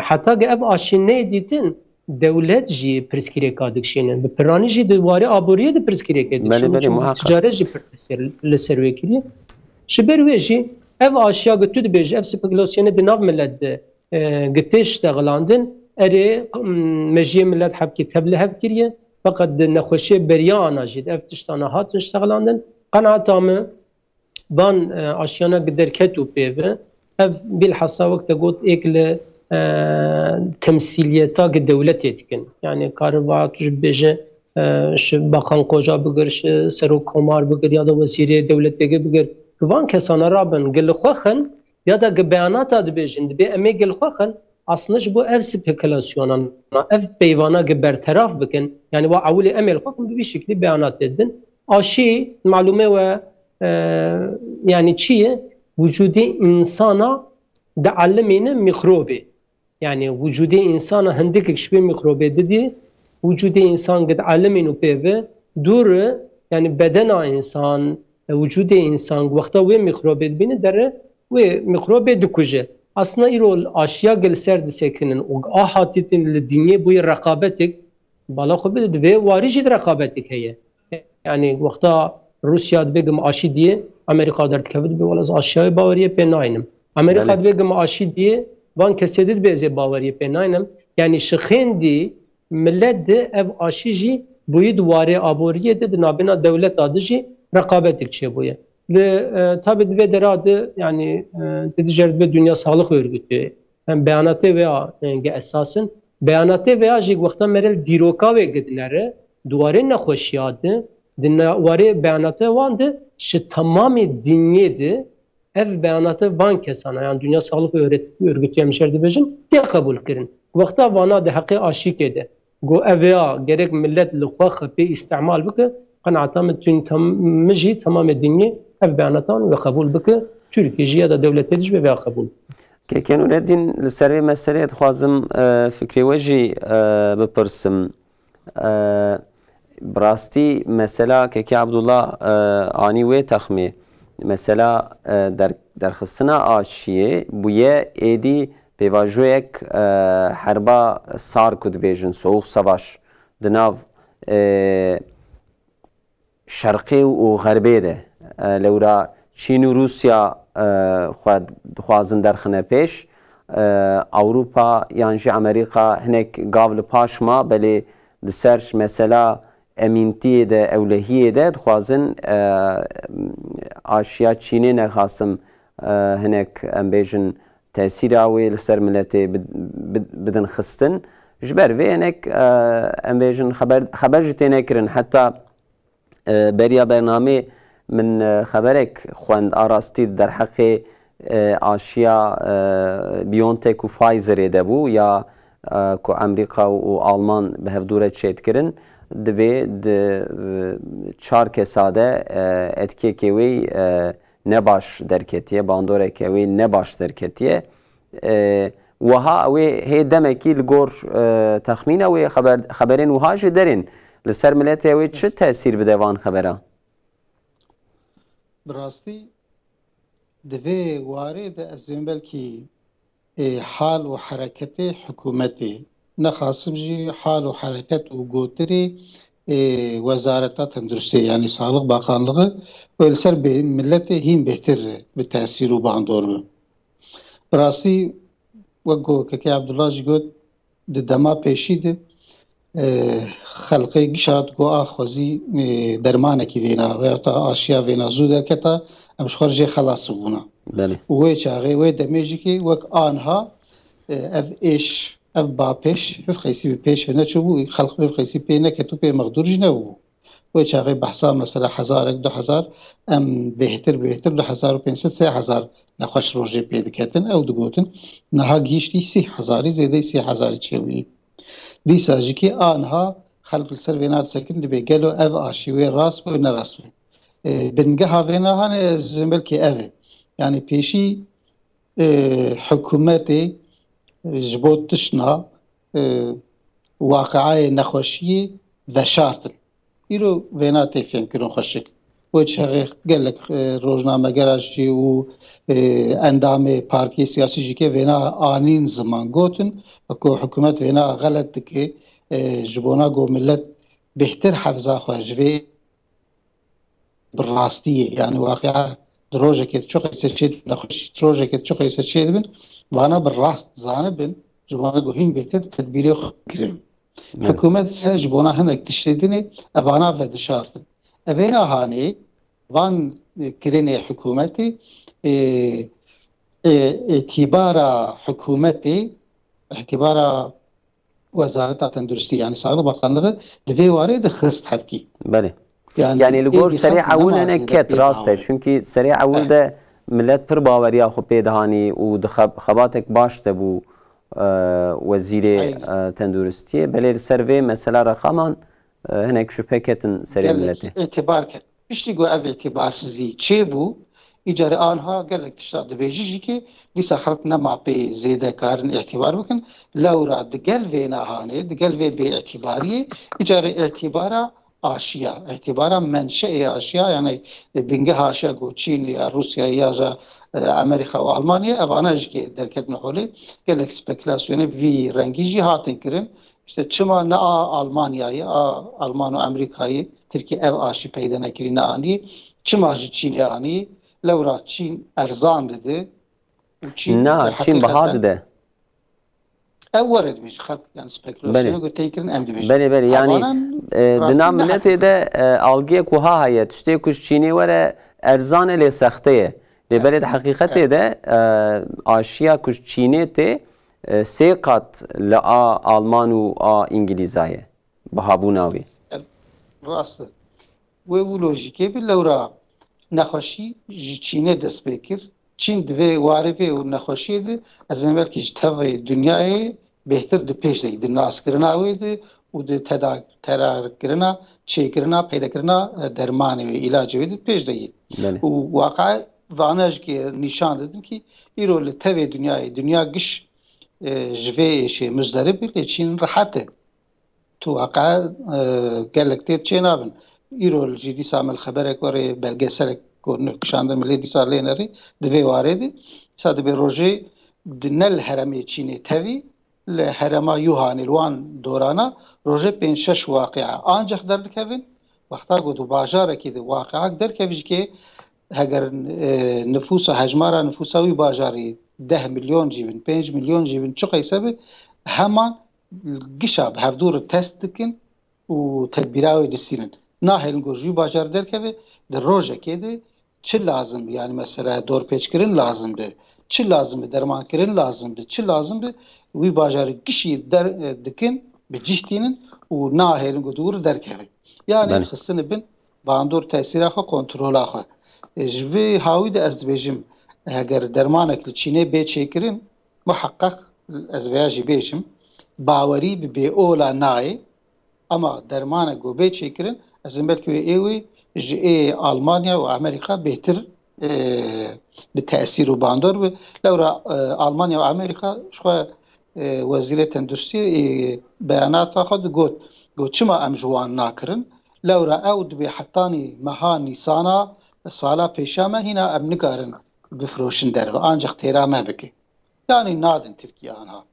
حتی که اب آشینه دیتن دولت جی پرسکری کادکشینه به پرانی جی دواره آبوریه ده پرسکری کادکشینه چون تجاره جی پرسکری لسروی کریه شبر ویجی ev aşağı götü de beji ev spekülasyonu de nav millet de gittiş tağlandın eri mejiye millet hepki tebliğ hep kiriye fakat de nekhoşe beriya anajid ev tiştana hatış tağlandın kanatamı ban aşağına gider ketu peve ev bilhassa vakte got ekle temsiliyeta ki devlet etkin yani karıva tuş beji bakan koca bigir serok komar bigir ya da vesire devlete bigir Kıvan kesana rabın gılxwaxın ya da beyanata dibêjin dibe em ê gılxwaxın aslında bu ev spekülasyona ev peyvana bertaraf bikin yani bu awli em elxwaxın bir şekilde beyanat edin aşi malume ve yani çiye vücudu insana da allemine mikrobi yani vücudu insana hendik şüphe mikrobi dedi vücudu insan gid alleminu peve dur yani bedena insan وجود انسان وقتا و میکروب ببینه داره و میکروب دکوجه اصلا ایرول اشیا گل سر دسکنن و احاتیتن لدنیا بوی رقابتک بالا خو بده و واریج رقابتک هي yani وقتا روسیا بگم اشی دیه امریکا درت کبد به ولا اشیا باوریه پناینم امریکا بگم اشی دیه وان کسیدت به باوریه پناینم yani شخندی ملت ev aşici boyu duvarı aboriye de nabina devlet adıcı rekabetik şey bu ya. Ve tabi ve deradı yani dediğim gibi Dünya Sağlık Örgütü hem beyanatı veya esasın beyanatı veya jik vakta merel diroka ve gidilere duvarı ne hoşyadı dinle beyanatı vandı şu tamamı dinledi ev beyanatı van kesana yani Dünya Sağlık Örgütü hemşerdi bejin diye kabul kirin. Vakta vana de hakkı aşik ede. Go evya gerek millet lükhwa pe istimal bike قناعتم تون مجي تمام الدنيا اف بياناتان وقبول بك تركيا ya da devlete diş ve kabul. Keken uredin لسر مسئله خوازم فکری وجی بپرسم براستی مثلا که عبدالله آنی و تخمی مثلا در خصنا آشیه بویه ایدی پیواجویک حربا سار کد بیجن سوخ سواش دناو شرقی و غربی ده لورا چین و روسیا خوازن درخنه پیش اوروپا یانجی امریکا هنک قابل پاش ما بلی دسرش مثلا امینتی ده اولهیه ده خوازن آشیا چینی نرخاصم هنک ام بیجن تأثیر آوی لسر ملتی بدن خستن جبر وی هنک ام بیجن خبر جتی نکرن حتی بریا برنامه من خبرك خوند آراستی در حق آشیا بیونتک و فایزر دبو یا کو امریکا و آلمان به هفدوره چید کرن دبی چار کساده اتکی کوی نباش درکتیه باندوره کوی نباش درکتیه وها اوی هی دمکی لگور تخمین اوی خبرین وها جدرین لسر ملت اوی چه تأثیر بده وان خبره؟ براستی دوی وارد از بلکی حال و حرکت حکومتی نخواستم جی حال و حرکت و گوتری وزارت تندرستی یعنی سالق باقانlığı و لسر به ملت هیم بهتر به تأثیر و باندور براستی وگو که عبدالله جی گوت دما پیشید خلقی گشاد گو آخوزی درمانه کی وینا و تا آشیا وینا زود درکتا امش خارجی خلاص بونا بله و چاغي و دمیجی کی وک آنها اف ايش اف با پیش بفخیسی پیش نه چوبو خلق بفخیسی پینه که تو پی مقدور جنو و چاغي بحثا مثلا 1000 2000 ام بهتر 2500 3000 نخوش روزی پیدکتن او دگوتن نه گیشتی 3000 زیاده 3000 چوی دیسا جکی آنها خلق سر وینا سکن دی بگلو اف آشیوی راست و نه راست بنگه ها وینا هن زمبل کی اف یعنی پیشی حکومتی جبوت تشنا واقعای نخوشی و شرط ایرو وینا تفین کرون خوشک وجه gelek rojnamegerajî û endamê partiyê siyasî jî ke vêna anîn ziman gotin ku hikûmet vêna xelet dike ji bona got millet bêhtir hefza xwe ji vê bi rastiyê yani waqiya di rojekê çok seçê nexweş rojekê çok seçê dibin vana bi rast zanibin ji bona got hîn bêhtir tedbîrê xwe kirin hikûmet ise ji bona hinek tiştêdinê evana ve dişartin evêna hanê van kirinê hikûmetê itibara hikûmetê itibara Wezareta Tenduristî yani Sağlık Bakanlığı di vê warê de xist hevkî. Belê. Yani li gor serê ewil hene ket rast e çünkü serê ewil de millet pir baweriya xwe pê dihanî û di xebatek baş de bû Wezîrê Tenduristiyê belê li ser vê mesela rexaman hinek şüphe ketin serê milletê. İtibar ket. Piştî got ev îtibarsizî çê bû îcarê anha gelek tişta dibêjî jî ki dîsa xelk nema pê zêde karin îtibar bikin lewra di gel vê nehanê di gel vê bêîtibariyê îcarê îtibara aşiya îtibara menşeê aşiya yani bingeha aşiya got Çîn ya Rusya ya Amerika û Almanya evana jî ke derketin holê gelek spekülasyonê vî rengî jî hatin kirin işte çima ne Almanyayı Alman û Amerîkayı Tirkiye ev aşî peyda nekirî ne anî çima jî Çînê anî lewra Çîn erzan dide Na Çîn biha dide ev were dibêje xelk yani spekülasyonu got tê kirin em dibêjin belê yani di nav milletê de algiyek wiha heye tiştê ku ji Çînê were erzan e lê sexte ye lê belê di heqîqetê de aşiya ku ji Çînê tê sê qat li a Alman û a İngilîza ye bihabûna wê rast wê wî lojîkê bi lewra nexweşî ji Çînê dest pê kir Çîn di vê warê vê û nexweşiyê de ez ê belkî ji tevê dunyayê bêhtir di pêş de di naskirina wê de û di terarkirina çêkirina peydakirina dermanê wê ilacê wê de pêş de yê û waqa vana jî ke nîşan didin ki îro li tevê dunyayê dunya giş ji vê êşê muzdarib bir lê Çîn rehet e tu waqa gelek tê çê nabin îro jî dîsa me li xeberek were belgeselek nişandin milê dîsa lê nerê di vê warê de dîsa dibe rojê di ne li heremê Çînê tevî li herema Yuhanê li wan dorana rojê pênc şeş waqiya ancak derdikevin wexta got û bajarekî de waqiak derkevî jî ke heger nüfusa hejmara nüfusa wî bajarî 10 milyon jî bin 5 milyon jî bin çi qeyse bi heman gişa bi hevdûr test dikin û tedbîra wê distînin nahêlin got ji wî bajar derkeve di rojekê de çi lazım yani mesela dorpêçkirin lazımdı çi lazımdı dermankirin lazımdı çi lazımdı wî bajarî gişî dikin bi cihtînin û nahêlin got dûr derkeve yani xistin bin bandor tesîra xwe kontrola xwe ji vê hawî de ez dibêjim eger dermanek li Çînê bê çêkirin muheqqeq ez vêya jî bêjim bawerî bi bêola nayê ama dermanek got bê çêkirin ez ê belkî wê ê ji ê Almanya û Amerîka bêhtir bi tesîr û bandor bi lewra Almanya û Amerîka ji xwe Wezîrê Tenduristiyê beyanata xwe got çima em ji wan nakirin lewra ew dibe hetanî meha Nîsana sala pêşa me hîna em nikarin bifroşin derve ancak têra me bike yani nadin Tirkiye anha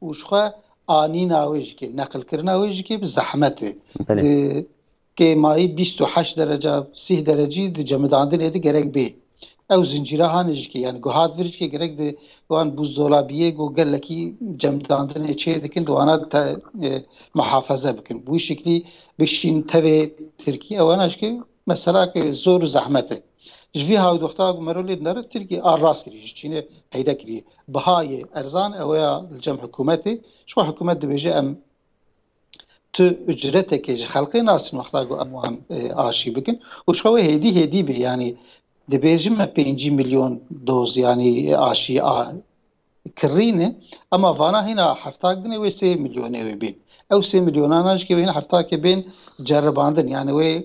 û ji xwe anîna wê jî ke neqilkirina wê jî ke bi zehmet e kêmayî 28 derece 30 derecî di cemidandinê de gerek bê ew zincîra hanê jî ke yani guhat vir jî ke gerek di wan buzdolabiyê got gelekî cemidandinê çê dikin di wana mihafeze bikin bu şeklî bişîn tevê Tirkiye wana jî ke mesela ke zor û zehmet e ji vî hawî doxta merolê nere Tirkiye a rast kirî ji Çînê peyda kiriye bihayê erzan ew ya li cem hikûmetê ji xwe hikûmet dibêje em tu ücretekê ji xelkê nasin wexta got em wan aşî bikin û ji xwe wê hêdî hêdî be yani dibêjim me 5 milyon doz yani aşî kirîne ama vana hîna heftak dine wê 3 milyonê wê bên ew 3 milyonan jî ke hîna heftakê bên ceribandin yani wê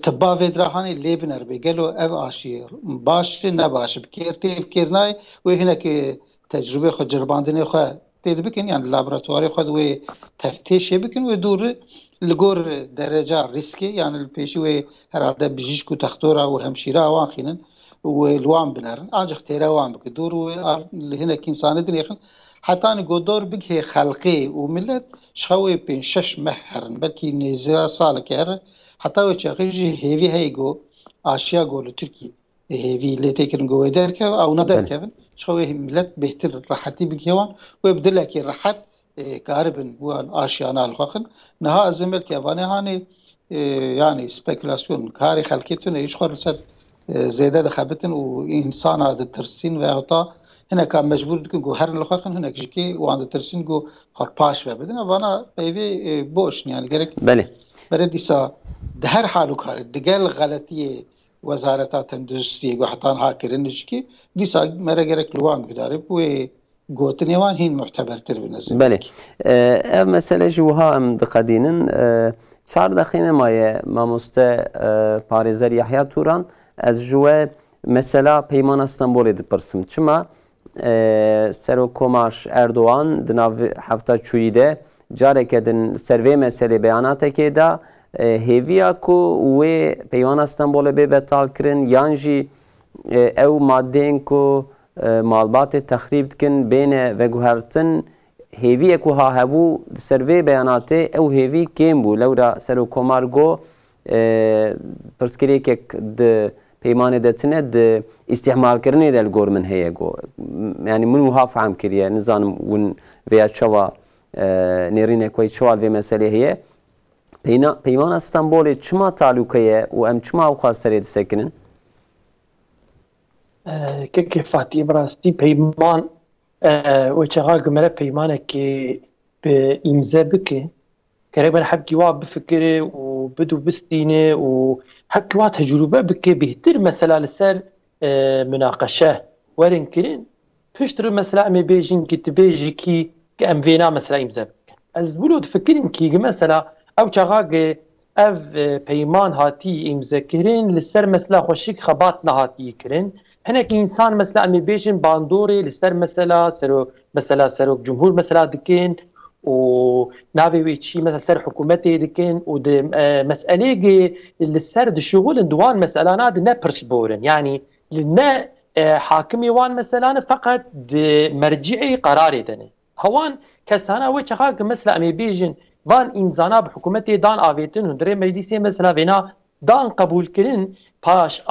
tibba vê dirahanê lê biner bê gelo ev aşî baş ne baş bikêr tê bikêrnayê wê hinekê tecrübe xwe ceribandinê xwe tê dibikin yani laboratuwarê xwe wê teftêşê bikin wê dûr لگور درجه ریسکی یعنی الپیشی و هراده بجیشکو تختورا و همشیرا وان خینن و الوان بنرن آنجا تیرا وان بک دور و لهنا كإنسان دريخن حتى نقدر بك خلقي وملت شخوي بين شش محرن بلكي نزا صالك هر حتى وشاقيجي هيفي هيجو آشيا قولو تركي هيفي اللي تكرن قوي دارك أو ندار كيفن شخوي ملت بهتر راحتي بكيوان ويبدل لك الراحت كاربن وآشيانا الخوخن نها زمل كيفاني هاني يعني سبيكولاسيون كاري خلقيتون يشخور سر زيادة خبتن وإنسان هذا ترسين ويعطى هنا كان مجبور تكون جو هر الخوخن هناك جيكي وعند ترسين جو خرباش وبدن وانا بيبي بوش يعني قالك بله برديسا ده هر حالو كار دقال غلطية وزارة تندرسية وحطان هاكرن جيكي ديسا مرا قالك لوان قدارب و قوتنيوان هين معتبر تربنزل بله مسئله جوها ام دقدينن 4 دقيقه مایه ماموسته پارێزەر یحیا توران از جوه mesela پیمان استانبول دپرسم چما سەرۆکۆمار ئەردوان di nav hefta çûyî de careke din ser vê meselê beyanateke da hêviya ku wê peymana Stenbolê bê betalkirin yan jî ew maddeyên ku malbatê texrîb dikin bêne veguhertin hêviyê ku hebû di ser vê beyanatê ew hêvî kêm bû lewra serokkomar got pirsgirêkek di peymanê de tune di îstihmalkirinê de li gor min heye got yani min wiha fehm kiriye nizanim hûn vêya çawa nêrînek xwe çawa vê meselê heye peymana Stenbolê çima talûka ye û em çima ew xwasterê disekinin كيف فاتي براستي بيمان وشغال جملة بيمانك بإمزاء بك كريبا حكي واب بفكره وبدو بستينه وحكي واب تجربة بك بهتر مثلا لسر مناقشة ورن كرين فشتر مثلا أمي بيجين كتبيجي كي كأم فينا مثلا إمزاء بك أزبولو تفكرين كي مثلا أو شغال أف بيمان هاتي إمزاء كرين لسر مثلا خوشيك خباتنا هاتي كرين هناك انسان مثلا امي بيجن باندوري لسر مثلا سرو جمهور مثلا دكين و نابي ويتشي مثلا سر حكومتي دكين و مساله لسر الشغل دوان مساله ناد نبرش بورن يعني لنا حاكمي وان مثلا فقط مرجعي قراري دني هوان كسانا وچخا مثلا امي بيجن وان انزانا بحكومتي دان افيتن هندري مجلسي مثلا بينا دان قبول كرين باش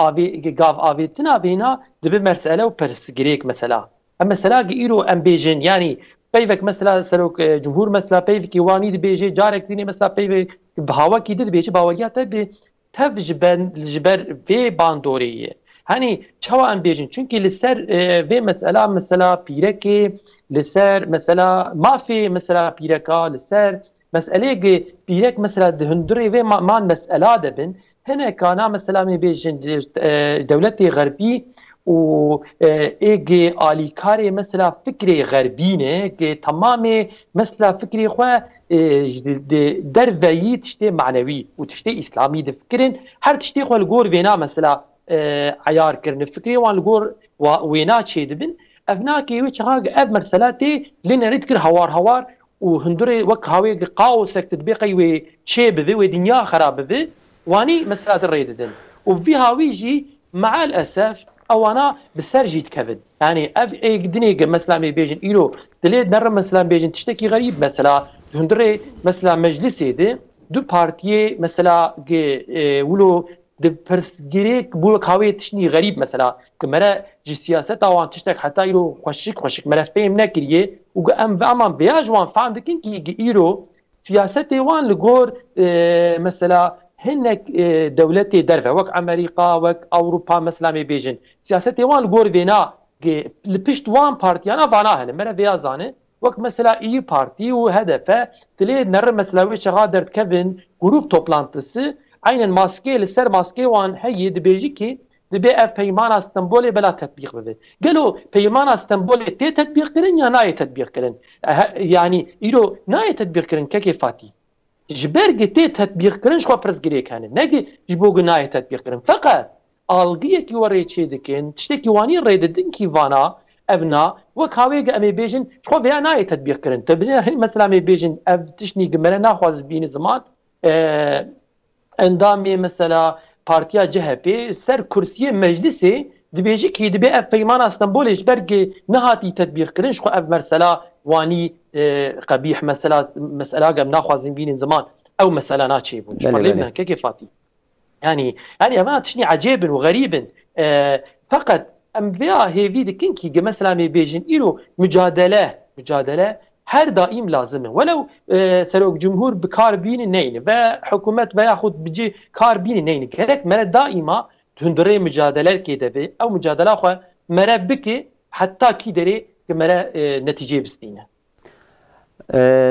گاف آویتنا بینا دبی مسئله و پرسگریک مثلا اما مثلا ایرو ام بیجن یعنی پیوک مثلا سروک جمهور مثلا پیوکی وانی دبیجی جارک دینی مثلا پیوک بهوا کی دبیجی باولیات به تب جبر به باندوریه hani çava ام بیجن çünkü لسر ve mesela pireke لسر mesela mafi mesela pireka لسر مسئله pirek mesela dehundri ve man mesela debin هنا كان مثلا بيجن دولتي غربي و ايجي اليكاري مثلا فكري غربينه تمامي مثلا فكري خو دربي تشتي معنوي وتشتي اسلامي دفكرن هر تشتي خو الجور فينا مثلا عيار كرن فكري وان الجور وينا تشيدبن افناكي وشغاق اب مرسلاتي لنا نذكر هوار وهندري وك هاوي قاوس تطبيقي وشيب ذي ودنيا خراب ذي واني مسألة الريددن وفي هاويجي مع الأسف أو أنا بسرجي تكفد يعني أب إقدني مثلا بيجن إيرو دليل نرى مثلا بيجن تشتكي غريب مثلا هندري مثلا مجلسي دي دو بارتيه مثلا ولو دي برسجريك بولو كاوي تشني غريب مثلا كمرة جي سياسة أوان تشتك حتى إيرو خوشك مرة فهم نكريه وقام بأمان بياجوان فهم دكين كي إيرو سياسة وان لغور مثلا هنك دولتي درفة وك أمريكا وك أوروبا مثلا بيجن سياستي وان الجور فينا لبشت وان بارتيانا فانا هن مرة فيها زانه وك مثلا إي بارتي وهدفه تلي نر مثلا وش غادر كيفن جروب توبلانتسي عين الماسكي لسر ماسكي وان هي دبيجي كي دبي بيمان اسطنبول بلا تطبيق بده قالوا بيمان اسطنبول تي تطبيق كرن يا ناي تطبيق كرن يعني يرو ناي تطبيق كرن كيفاتي جبرگ تي تطبيق كرن شو برزگري كان نجي جبوغ ناي تطبيق كرن فقط الگيه كي وري تشي دكن تشتكي واني ريددن كي فانا ابنا وكاويغ امي بيجن شو بيا ناي تطبيق كرن تبني مثلا امي بيجن اب تشني جمره ناخذ بين زمان endamê mesela Partiya CHP ser kursiyê meclisê dibêjî ki dibe ev peymana Stenbolê ji ber nehatî tetbîqkirin ji xwe ev mesela wanî qebîh mesela gem naxwazin bînin ziman ew mesela naçêbûn ji kekê Fatî yani ev tiştî ecêbin û xerîbin feqet em vêya hêvî dikin ki mesela me bêjin îro mücadele her daim lazım. Velev Serok Cumhur bi kar bînin neyni ve hükümet veya xud bici kar bînin neyni. Gerek mere daima hundurê mücadele kêdebe ew mücadele xwe mere bike heta kî derê ki mere neticê bistîne.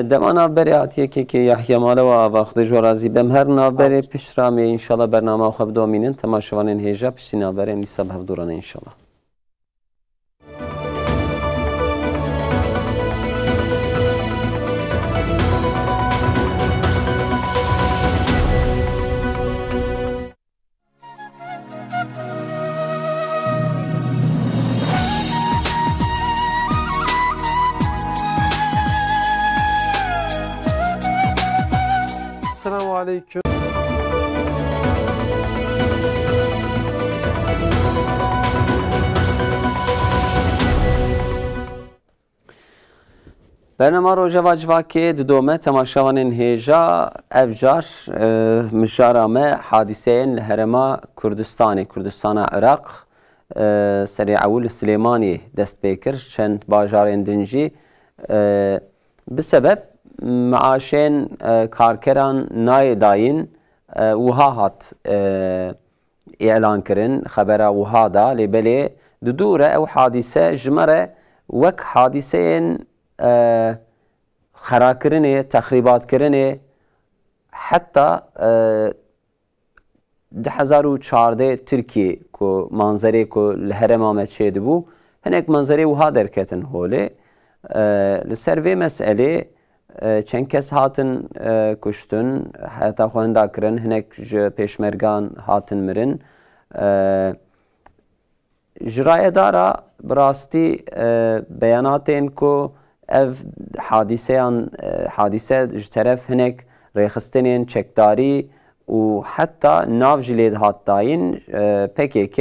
Dema navberê hatiyekê Yahya Mala ve avaxwe ji razî bem her navberê pişt ramê inşallah bername xwe bidomînin temaşevanên hêja piştî navberên lîsa bi hevdorane inşallah. Esselamu Aleyküm. Bernama Rojava Civakê didome temaşevanên hêja ev car mijara me hadiseyên li herêma Kurdistanê Kurdistana Iraq serê ewl li Silêmanî dest pê kir çend bajarên din jî bi sebeb maaşên karkeran nayê dayîn wiha hat îlan kirin xebera wiha da lêbelê di dû re ew hadîse ji me re wek hadîseyên xerakirinê texrîbatkirinê heta 2014 Tirkiye ku manzerê ku li herêma me çê dibû hinek manzerê wiha derketin holê li ser vê meselê çend kes hatin kuştin heta xwenda kirin hinek ji pêşmergan hatin mirin ji rayedara bi rastî beyanatên ku ev hadîse ji teref hinek rêxistinên çekdarî û heta nav jî lê hat dayîn PKK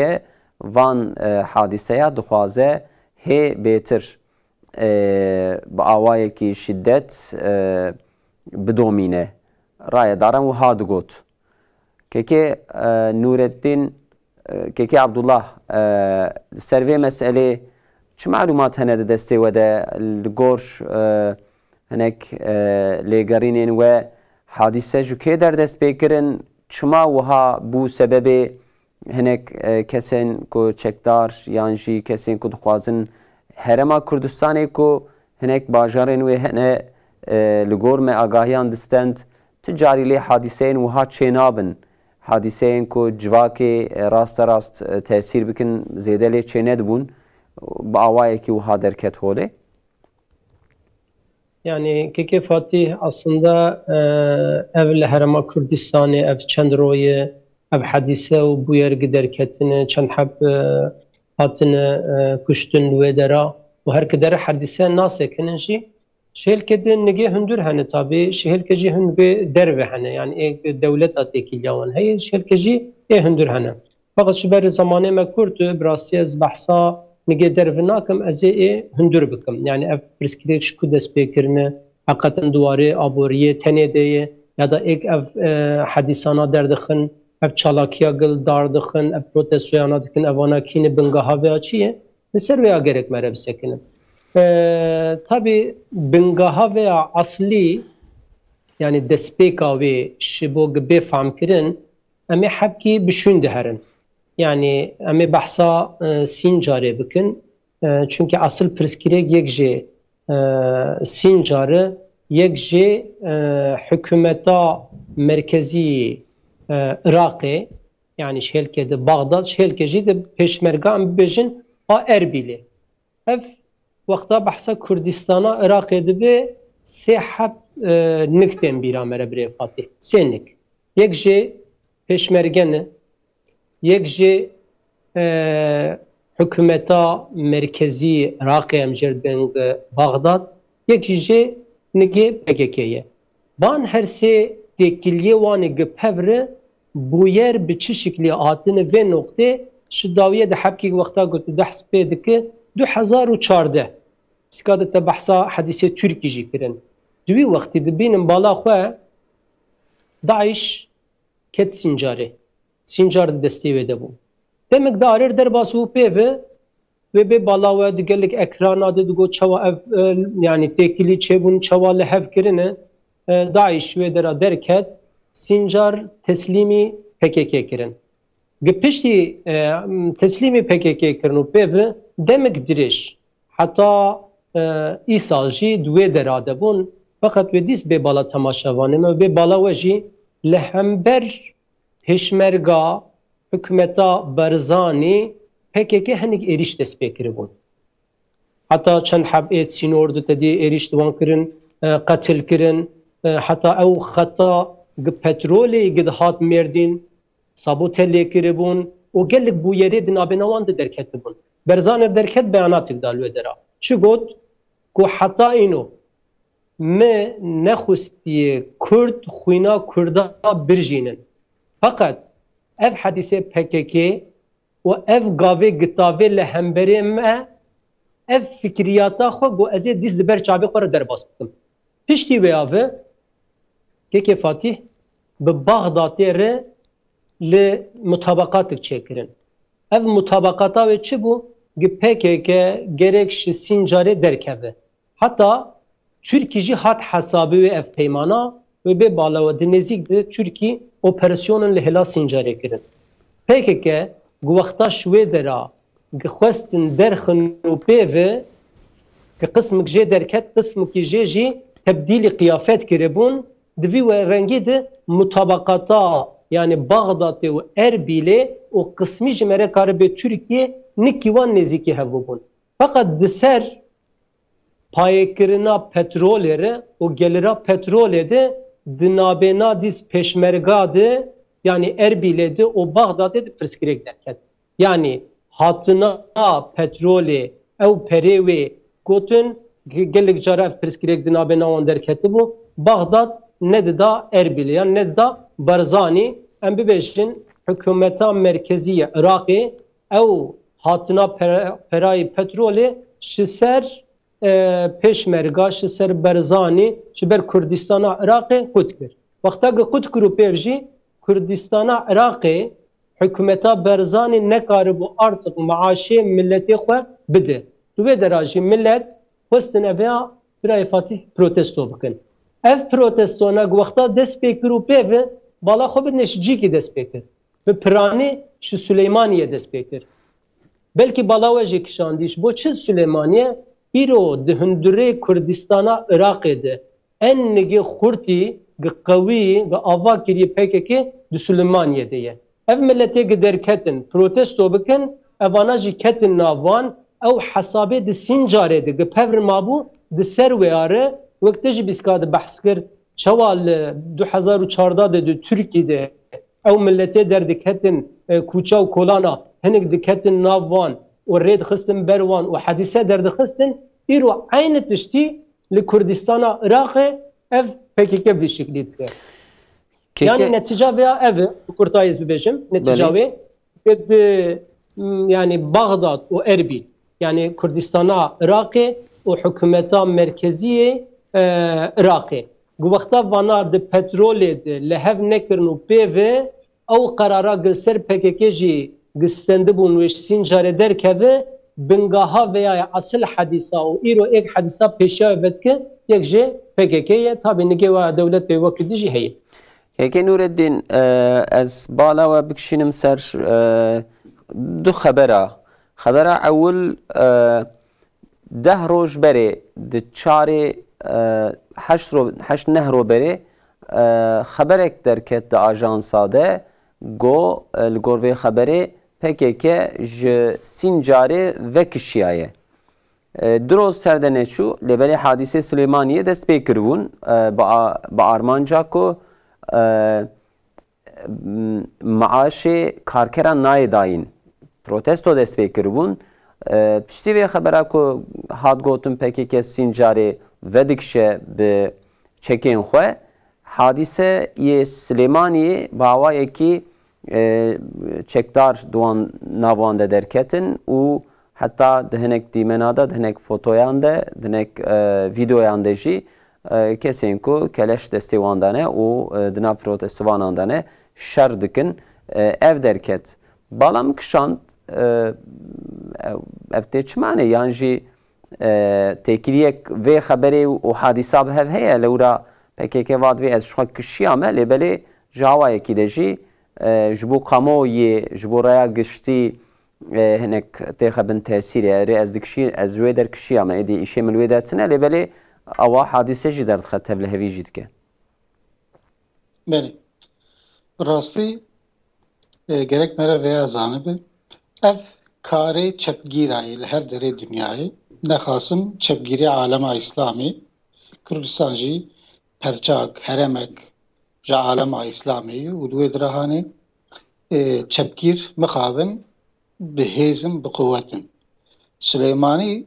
van hadîseya dixwaze hê bêtir bi awayekî şiddet bidomîne rayedaran wiha digot kekê Nureddin kekê Abdullah ser vê meselê çi malumat hene di destê we de li gor hinek lêgerînên we hadîse ji kê derdest pê kirin çima wiha bû sebebê hinek kesên ku çekdar yan jî kesên ku dixwazin herêma Kurdistanê ku hinek bajarên wê hene li gor me agahiyan distend ti carî lê hadîseyên wiha çê nabin hadîseyên ku civakê rasta rast tesîr bikin zêde lê çê nedibûn bi awayekî wiha derket holê? Yani keke Fatih aslında ev li herêma Kurdistanê ev çend royê ev hadîse û bûyer giderketine çend heb hatine kuştin wê dera û her ki dere hadîse nasekinin jî şêlkedin nigê hundur hene tabi şêlke jî hûn vê derve hene yani dewleta têkiliya wan heye şêlke jî ê hundur hene fakat ji ber zamanê me kurt bi rastî ez behsa nigê derve nakim ez ê hundur bikim yani ev pirsgirêk ji ku dest pêkirine heqetin diwarê aboriyê tenê de ye ya da êk ev hedîsana derdixin ev çalakiya gil dar dixin ev protestoyana dikin evana kînî bingeha veya çi ye li ser veya gerek mere bisekinin tabi bingeha veya aslî yani destpêka wê ji bo bê famkirin em ê hepkî bişûn diherin yani em ê behsa sîn carê bikin çünkü asıl pirsgirêk yek jê sîn carê yek jê hikûmeta merkezî Iraqê yani şêlke de Bağdat şêlke jî de pêşmergan bibêjin a Erbilê ev wexta behsa Kurdistana Iraqê dibe sê heb niktên bîra me re birê Fatih sê nik yek jê pêşmergenê yek jê hikûmeta merkezî Iraqê em jêrbing Bağdat yek jî jê nigê PKK ye van her sê تکیلیه وانی گپهره بویر به چه شکلی آتنه و نقطه شداویه ده حبکی وقتا گفت ده حسبه که 2014 سکاده تا بحثا حدیثه ترکی جی کرن دوی وقتی دبینم بالا خواه داعش کت سنجار دستی ویده بو demek darir derbası peve ve be balawa digelik ekrana de go çava yani tekili çebun çavalı hevkirine Daesh ve dera derket Sincar teslimi PKK kirin. Gepişti teslimi PKK kirin peve demek diriş. Hatta İsalji dve derade bun fakat ve dis be bala tamaşavanı ve balawa jî lehember peşmerga hükümeta Barzani PKK henik eriş despekiri bun. Hatta çend habet sinordu tedi eriş divan kirin, katil kirin, hatta ev xata petroli gidhat merdin, saboteli kiri bun, o gellik bu yeri dinabenavan da derket bun. Barzani derket beyanat dalu edera. Çi got, ku hatta ino me nexustiye Kurd xuyna Kurda birjinin. Fakat ev hadise PKK و ev gavê gitavê li hemberê me ev fikriyata xwe got ez ê dîst li ber çavê xwe re derbas bikim. Piştî wê ave Keke Fatih bi Baxdatê re li mutabaqatik çêkirin. Ev mutabaqata wê çi bû? PKK gerek ji Sincarê derkeve. Hatta Türkiye jî hat hesabı wê ev peymana ve bê balawe di nêzik de Türkiye operasyonun li hêla Sincarê kirin. PKK guwexta şwê dera gixwestin derxin û pêve ki qismek jê derket qismekî jê jî tebdîlî qiyafet kiribûn divî we rengî de mutabaqata yani Baxdatê û Erbilê û qismî ji merekaribê Türkiye nikî wan nêzîkî hebûbûn. Fakat di ser payekirina petrolê re û gelira petrolê de di navbêna dîs peşmerga de yani Erbil'e de o Bağdat'e de pirsgirek derket. Yani hatına petrolü ev perevi gotun gelek cara pirsgirek dinabe navan derketi bu. Bağdat ne de da Erbil yani ne de da Barzani em bibêjin hükümeta merkeziye Irak'ı ev hatına perayı petrolü şiser peşmerga şiser Barzani şiber Kurdistan'a Irak'ı kutkir. Vakta kutkuru pevji Kurdistan'a Irak'ı hükümeta Barzani nekari bu artık maaşı milleti xwe bide. Duvê derajî millet xwestin eveya birayê Fatih protesto bikin. Ev protestona wexta dest pê kir û pêve bala xwe bi neşicîkê dest pê kir. Bi piranî ji Süleymaniye dest pê kir. Belkî bala we jî kişandî ji bo çi Süleymaniye îro di hundirê Kurdistan'a Irak'ê de en nigê xurtî qewî ve ava kiriye PKK di Süleymaniye de ye. Ev milletê giderketin protesto bikin evana jî ketin navan ew hesabê di Sincarê de gipevrin mabû di ser wê are wekte jî bîska de behs kir çawa li 2014 de di Tirkiyeyê ew milletê derdiketin kûça û kolana hinek diketin navan û rê dixistin ber wan û hedîse derdixistin îro aynı tiştî li Kurdistana Iraqê ev PKK bir şekilde. Yani netice veya evi kurtayız bibêjim netice ve yani Bağdat o Erbil yani Kurdistan'a Irak'ı o hükümeta merkeziye Irak'ı. Bu vakta vana de petrolê de lehev nekirin û pêve ew qarara gilser PKK jî gistendibûn wê Sincarê derkeve bingaha veya asıl hadisa û îro ek hadisa pêşiya vedke yek jê PKK'ye tabi nige ve devlet ve vakit jî heye. Heke Nureddin ez bala ve bikşinim ser du xebera ewl 10 roj berê di çarê 8 nehro berê xeberek derket di ajansa de go li gor vê xeberê PKK ji Sincarê vekişiyaye. Droz serdene çû lêberê hadîsê Süleymaniye dest pê kiribûn bi armanca ku maaşê karkeran nayê dayîn protesto dest pê kiribûn piştî vê xebera ku hat gotin PKK Sincarê vedikşe bi çekên xwe hadise ye Süleymaniyê bawayekî çekdar duan navan de derketin û heta di hinek dîmena de, di hinek fotoyan de, di hinek videoyan de jî kesên ku keleş destê wan dane û di nav protestvanan dane şer dikin. Ev derket. Balam kişand ev tê çi mane yan jî têkiliyek vê xeberê û hadîsa bi hev heye lewra PKK vad vê ez ji xwe kişiyame lêbelê ji hawayekî de jî ji bo kamoyê ji bo raya giştî hinek têxebin tesîrê erê ez dikişî ez ji wê derkişiyame êdî îşê min wê dertine lêbelê awa hadîse jî derdixwe tevlihevî jî dike. Belê. Rastî gerek mere veya zanibe ev karê çepgîrayê li her derê dünyayê nexwasin çepgîrê alema İslamî Kurdistan jî perçak heremek ji alema İslamî û wê dirahanê çepgîr mixabin bihêzin bi quwetin. Süleymanî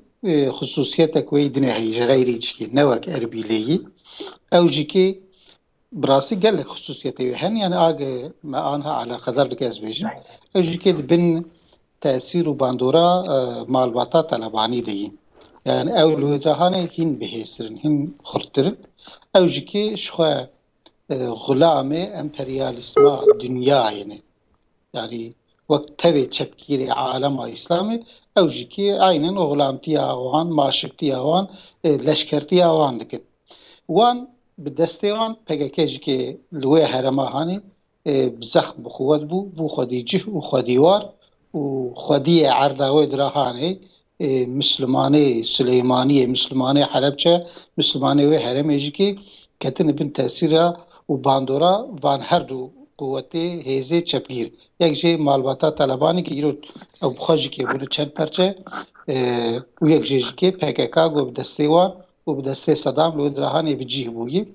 xusûsiyetek wê dinê heye ji geyrî çikî ne wek Erbîleyî ew jîkê bi rastî gelek xusûsiyetê wê hen yani agê me anha alaqedar dike ez bêjim ew jîkê dibin tesîr û bandora malbata Talebanî de yîn. Yani ew li wê dirahanê hîn bihêztirin, hîn xurttirin. Ew jîkê ji xwe gulamê emperyalîsma dünyayê ne. Yani wek tevê çepgîrê alema İslamî ew jîkê aynen gulamtiya wan, maşiktiya wan, leşkertiya wan dikin. Wan bi destê wan PKK jîkê li wê herema hanî bi zex bi quwet bû, bû xwedî cih û xwedî war û xwediyê erda wê dirahanê Müslümanê Süleymaniyê, Müslümanê Helepçe, Müslümanê wê heremê jîkê ketine bin tesîra û bandora van her du quwetê hêzê çepgîr. Yek jê malbata Talebanî ki îro ew bi xwe jîkê bûne çend perçe û yek jê jîkê PKK got bi destê wan û bi destê Sedam li wê dirahanê bi cih bûyî.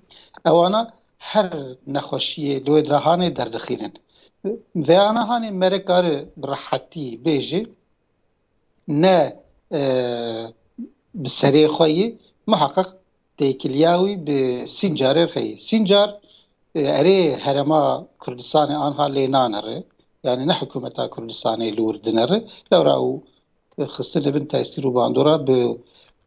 Ewana her nexweşiyê li wê dirahanê derdixînin. Vê ana hanê mere kare bi rehetî bêje ne bi serê xwe yê muheqqiq têkiliya wî bi Sincarê heye. Sincar erê herema Kurdistanê anha lê nanere yani ne hikûmeta Kurdistanê li wir dinere lewra û xistin bin tesîr û bandora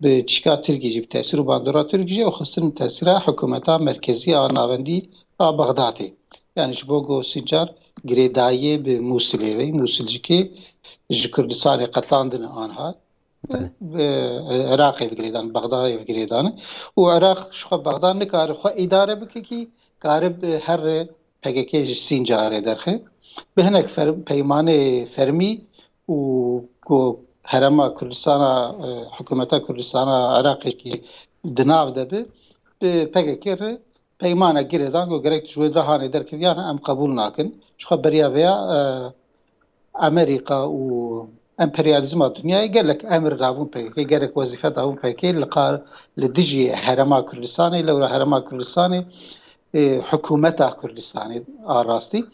bi çîka Tirkî jî bi tesîr û bandora Tirkî jî û xistin tesîra hikûmeta merkezî a navendî a Bexdatê. Yani ji bo got Sincar girêdayî bi Musilê ve Musil jîkê ji Kurdistanê qetandine anha Iraqê girêdan, Bexdayê girêdan û Iraq ji xwe Bexda nikare xwe îdare bike kî karib her PKK ji Sincarê derxe. Bi hinek peymanê fermî û ku herema Kurdistana hikûmeta Kurdistana Iraqê kî di nav de bi PKK re peymana girêdan ku gerek ji wê dirahanê derkeviyane em qebûl nakin. Ji xwe beriya veya Amerika û emperyalizma dünyayê gelek emir dabûn PKK gerek wezîfe dabûn PKK li dijî herema Kurdistanê lewra herema Kurdistanê hikûmeta Kurdistanê a rastî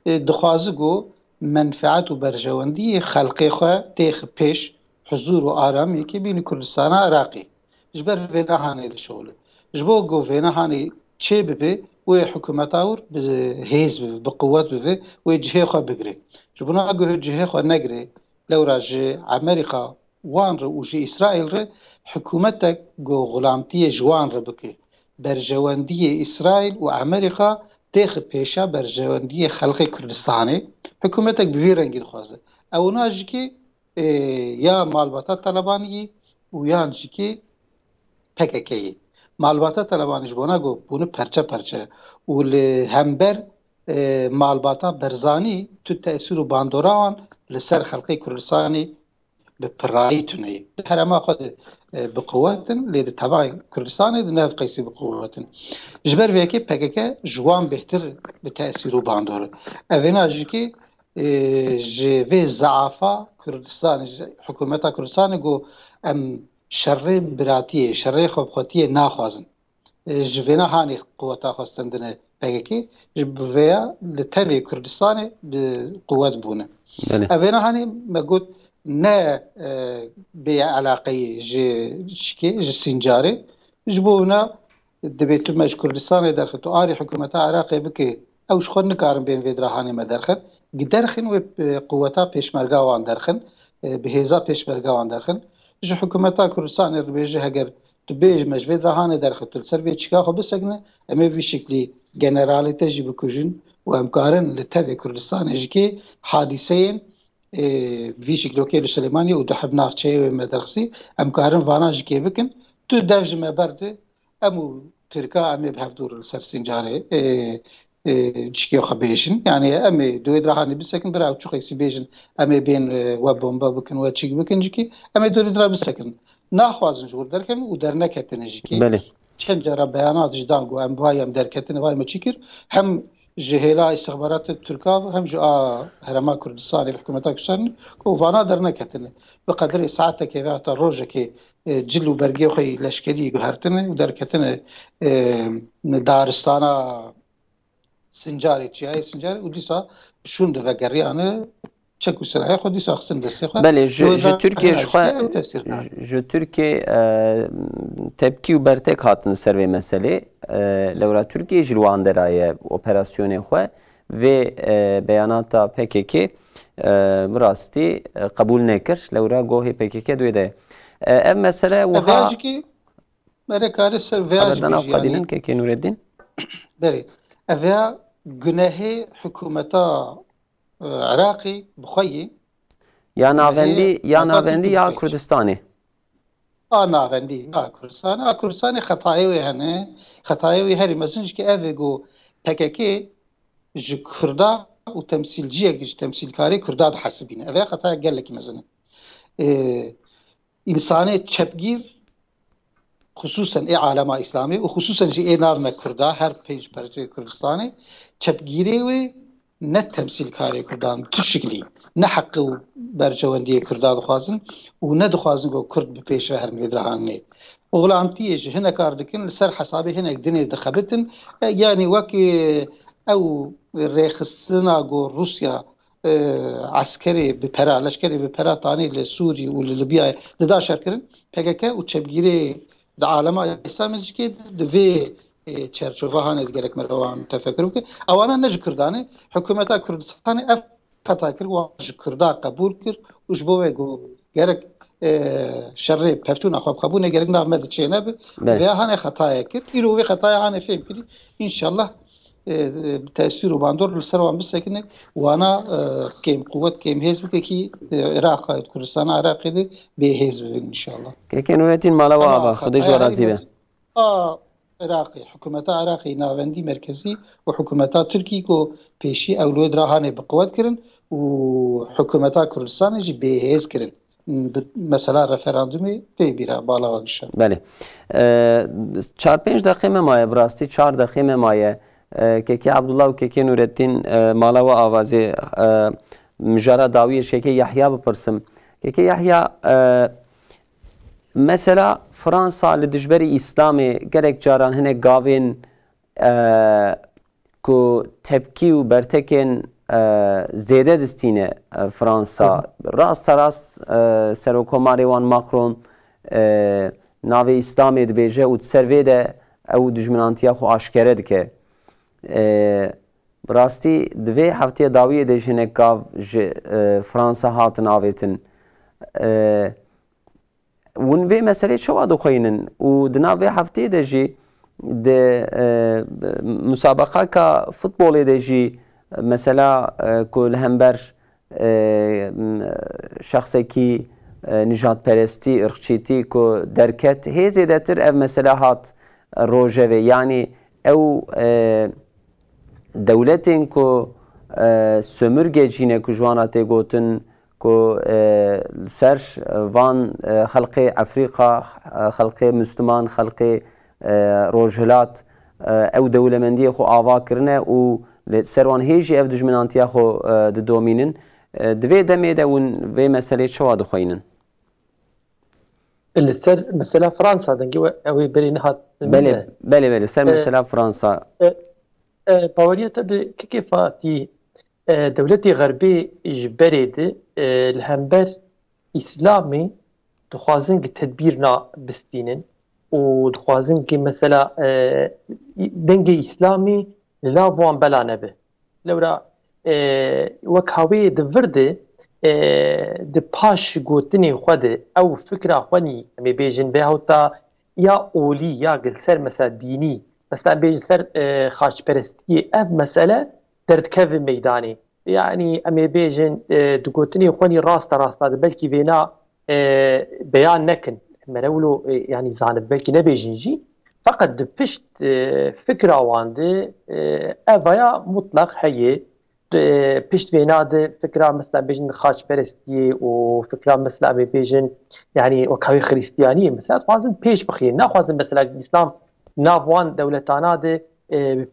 dixwaze got menfaet û berjewendiyê xelkê xwe têxi pêş huzûr û aramiyekê bînî Kurdistana Iraqê. Ji ber vê nehanê dişole. Ji bo got vê nehanê çê bibe wê hikûmeta wir bi hêz bibe, bi quwet bibe wê cihê xwe bigire. Ji bo got cihê xwe negire lewra ji Amerîka wan re û ji İsraîl re hikûmetek got gulamtiyê ji wan re bike. Berjewendiyê İsraîl û Amerîka têxi pêşa berjewendiyê xelkê Kurdistanê hikûmetek bi vî rengî dixwaze. Ewna jîkê ya malbata Talebaniyê û yan jîkê PKK'yê. Malbata Talebanî ji bona got bûne perçe perçe û li hember malbata Berzanî tu tesîr û bandora wan li ser xelkê Kurdistanê bi pirayî tuneyê. Herema xwe de bi quwetin lê di tevayê Kurdistanê di nev qeysî bi quwetin. Ji ber vêkê PKK ji wan bêhtir bi tesîr û bandore. Evêna jîkê ji vê zaafa Kurdistanê hikûmeta Kurdistanê got em şerrê biratiyê, şerrê xwebxwetiyê naxwazin. Ji vê nehanê quweta xwestindine PKK ji bi vêya li tevê Kurdistanê bi quwet bûne. Evê nehanê me got ne bê alaqeyê ji Sincarê ji bo wina دبیتو مش کردستان درخت و آری حکومت عراقی بکی اوش خود نکارم بین ویدراهانی ما درخت گدرخن و قوتا پیشمرگا وان درخن بهزا پیشمرگا وان درخن جو حکومت کردستان ربیجه هگر تبیج مش ویدراهانی درخت سر وی چیکا خو بسگنه اما وی شکلی جنرالیته جی بکوجن و امکارن لتوی کردستان اجکی حادثین وی شکلوکی لسلیمانی و دو حب نافچه و مدرخسی امکارن واناج کی بکن تو دفج مبرده امو تركا امي بهفدور سر سنجاري تشكي خبيشن يعني امي دويد راهاني بسكن براو تشخي سبيجن امي بين وبومبا بكن وتشيك بكن جكي امي دويد راه بسكن ناخوازن جور دركن ودرنا كتن جكي بله چند جرا بيانات جدان جو ام وايم دركتن واي ما تشكر هم جهيلا استخبارات التركا هم جو هرما كردستان الحكومه كردستان كوفانا درنا كتن بقدر ساعتك كيف روجكي جلو برگی خوی لشکری گهرتنه و درکتنه دارستانا سنجاری چیای سنجاری و دیسا شونده و گریانه چکو سرای خود دیسا خسن دسته خود بله جو ترکیه جو ترکیه تبکی و برتک هاتن سر و مسئله لورا ترکیه جلوان درایه اپراسیون خواه و بیانات PKK براستی قبول نکر لورا گوهی PKK دویده ev mesele وها merekare ser خبردان قدینن که نوردین بله اوه گناه حکومتا عراقی بخویی یا ناوندی یا کردستانی ناوندی کردستانی خطایی هنه خطایی هری مثلا که اوه گو PKK ji Kurda و temsilciye güç temsilkari Kurda da hasibine اوه خطای گله کی مثلا İnsani çepgir hususen alema İslami ve hususen navme Kurda her pej parça Kürdistan'ı çepgiri ve ne temsil kare Kurdan tüşkili ne hakkı bercevendiye Kurda dixwazin و ne dixwazin go Kurd bi peş ve her nedrahanne oğlantiye ji hene kardikin ser hesabı hene dine dixabetin yani vaki ev rexsina go Rusya عسكري بپرا لشکری بپرا تانی لسوری و للیبیا ددا شرکرن PKK و çepgiri د عالم اسلام کی د وی چرچوبه هانه gerek مروان تفکر که اوانا نج کردانه حکومت کردستان اف خطا کرد و کردا قبول کرد و جبو گو gerek شر پفتون خواب قبول gerek نامه چینه و هانه خطا کرد ایرو و خطا هانه فهم کرد ان شاء الله تأثير وباندور للسروان بسكنه وانا كيم قوة كيم حزب كي عراق كردستان عراق ده بحزب ان شاء الله كي نورتين مالا وابا خدش ورازي به عراقي حكومة عراقي ناوندي مركزي وحكومة تركي كو بيشي اولود راهانه بقوة كرن وحكومة كردستان جي بحزب كرن مثلا رفراندومی تیبیره بالا وگشن بله 4-5 دقیقه مایه براستی 4 دقیقه مایه که عبدالله و که نورالدین مالا و آوازی مجارا داوی شکی یحیی بپرسم که یحیی مثلا فرانسا لدجبری اسلامی گرک جاران هنه گاوین که تبکی و برتکن زیده دستینه فرانسا راست سروکماری وان ماکرون ناوی اسلامی دبیجه و سروی ده او دجمنانتیا خو آشکره دکه راستی دوی هفته داویه ده جنه گاو فرانسا هاتن آویتن ون وی مسئله چوا دو خوینن و دناوی هفته ده جی ده مسابقه که فوتبولی ده جی مثلا کل همبر شخصی کی نجات پرستی ارخچیتی که درکت هیزی ده تر اف مثلا هات روژه یعنی او دولتین که sömürge جینه که جوانات گوتن که سر وان خلق افریقا خلق مسلمان خلق روجهلات او دولمندی خو آوا کرنه و سروان هیجی اف دجمنانتیا خو دومینن دوی دمی دون وی مسئله چوا دخوینن السر مثلا فرنسا دنگی او برین هات بله سر مثلا فرنسا باوریت به کیفاتی دولتی غربی اجباری ده الهمبر اسلامی دخوازن که تدبیر نا بستینن و دخوازن که مثلا دنگ اسلامی لابوان بلا نبه لورا وەک هاوێ دڤردێ di paş gotinê xwe de ew fikra xwe nî em ê bêjin bê hewta ya olî ya gilser mesela dînî mesela bêjin ser xaçperestiyê ev mesele derdikeve meydanê yani em ê bêjin di gotinê xwe nî rasta rasta de belkî vêna beyan nekin merewlo yani zanib belkî nebêjin jî fakat di pişt fikra wan de evaya mutlak heye پشت وینا ده فکرها مثلا بیجن خاچپرستیه و فکرها مثلا بیجن یعنی وکاوی خریستیانیه مثلا خوازن پیش بخیر نخوازن مثلا اسلام ناوان دولتانا ده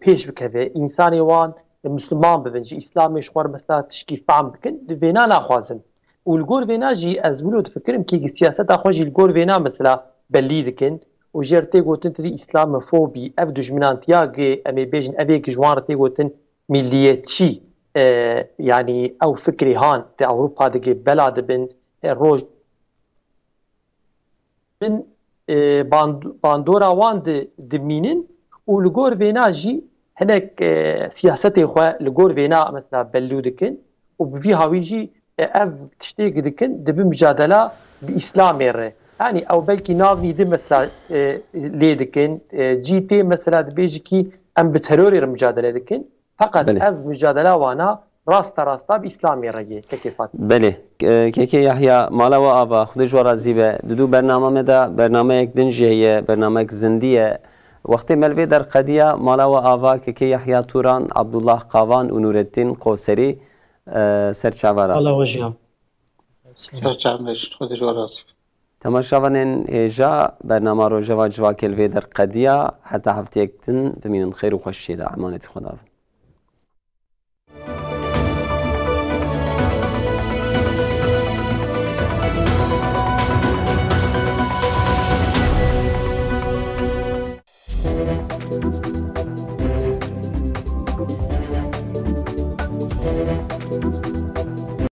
پیش بکوه انسانی وان مسلمان ببن جی اسلامش خوار مثلا تشکی فهم بکن ده وینا نخوازن و الگور وینا جی از ولو فکرم که سیاست اخواجی الگور وینا مثلا بلی دکن و جرتی گوتن تدی اسلام فوبی اف دجمنانتیاگه امی بیجن اوی کجوان گوتن ملیتچی yani ew fikrê han te Ewropa dike bela dibin roj bin bandora wan dimînin û li gor vêna jî hinek siyasetê xwe li gor vêna mesela bellû dikin û bi vî havî jî ev tiştê dikin dibin mücadela bi İslamê re yani ew belkî nav nîdî mesela lê dikin cî tê mesela dibêjî kî em bi terorê re mücadele dikin fakat ev mücadele wana rasta rasta bir İslami ragi kekefat. Beli. Keke Yahya mala ve ava xudiş ve razî be. Dudu bername da bernameyek dinjeye, bernamek zindiye. Vakti melve der qadiya mala ve ava Keke Yahya Turan, Abdullah Qavan û Nurettin Qoseri serçavara. Allah hoşya. Serçaveş xudiş ve razî. Temaşavanên hêja bernama rojeva civakê li vê der qediya heta hefteyek din bimînin xêr û xweşiyê de emanetî xwe davin.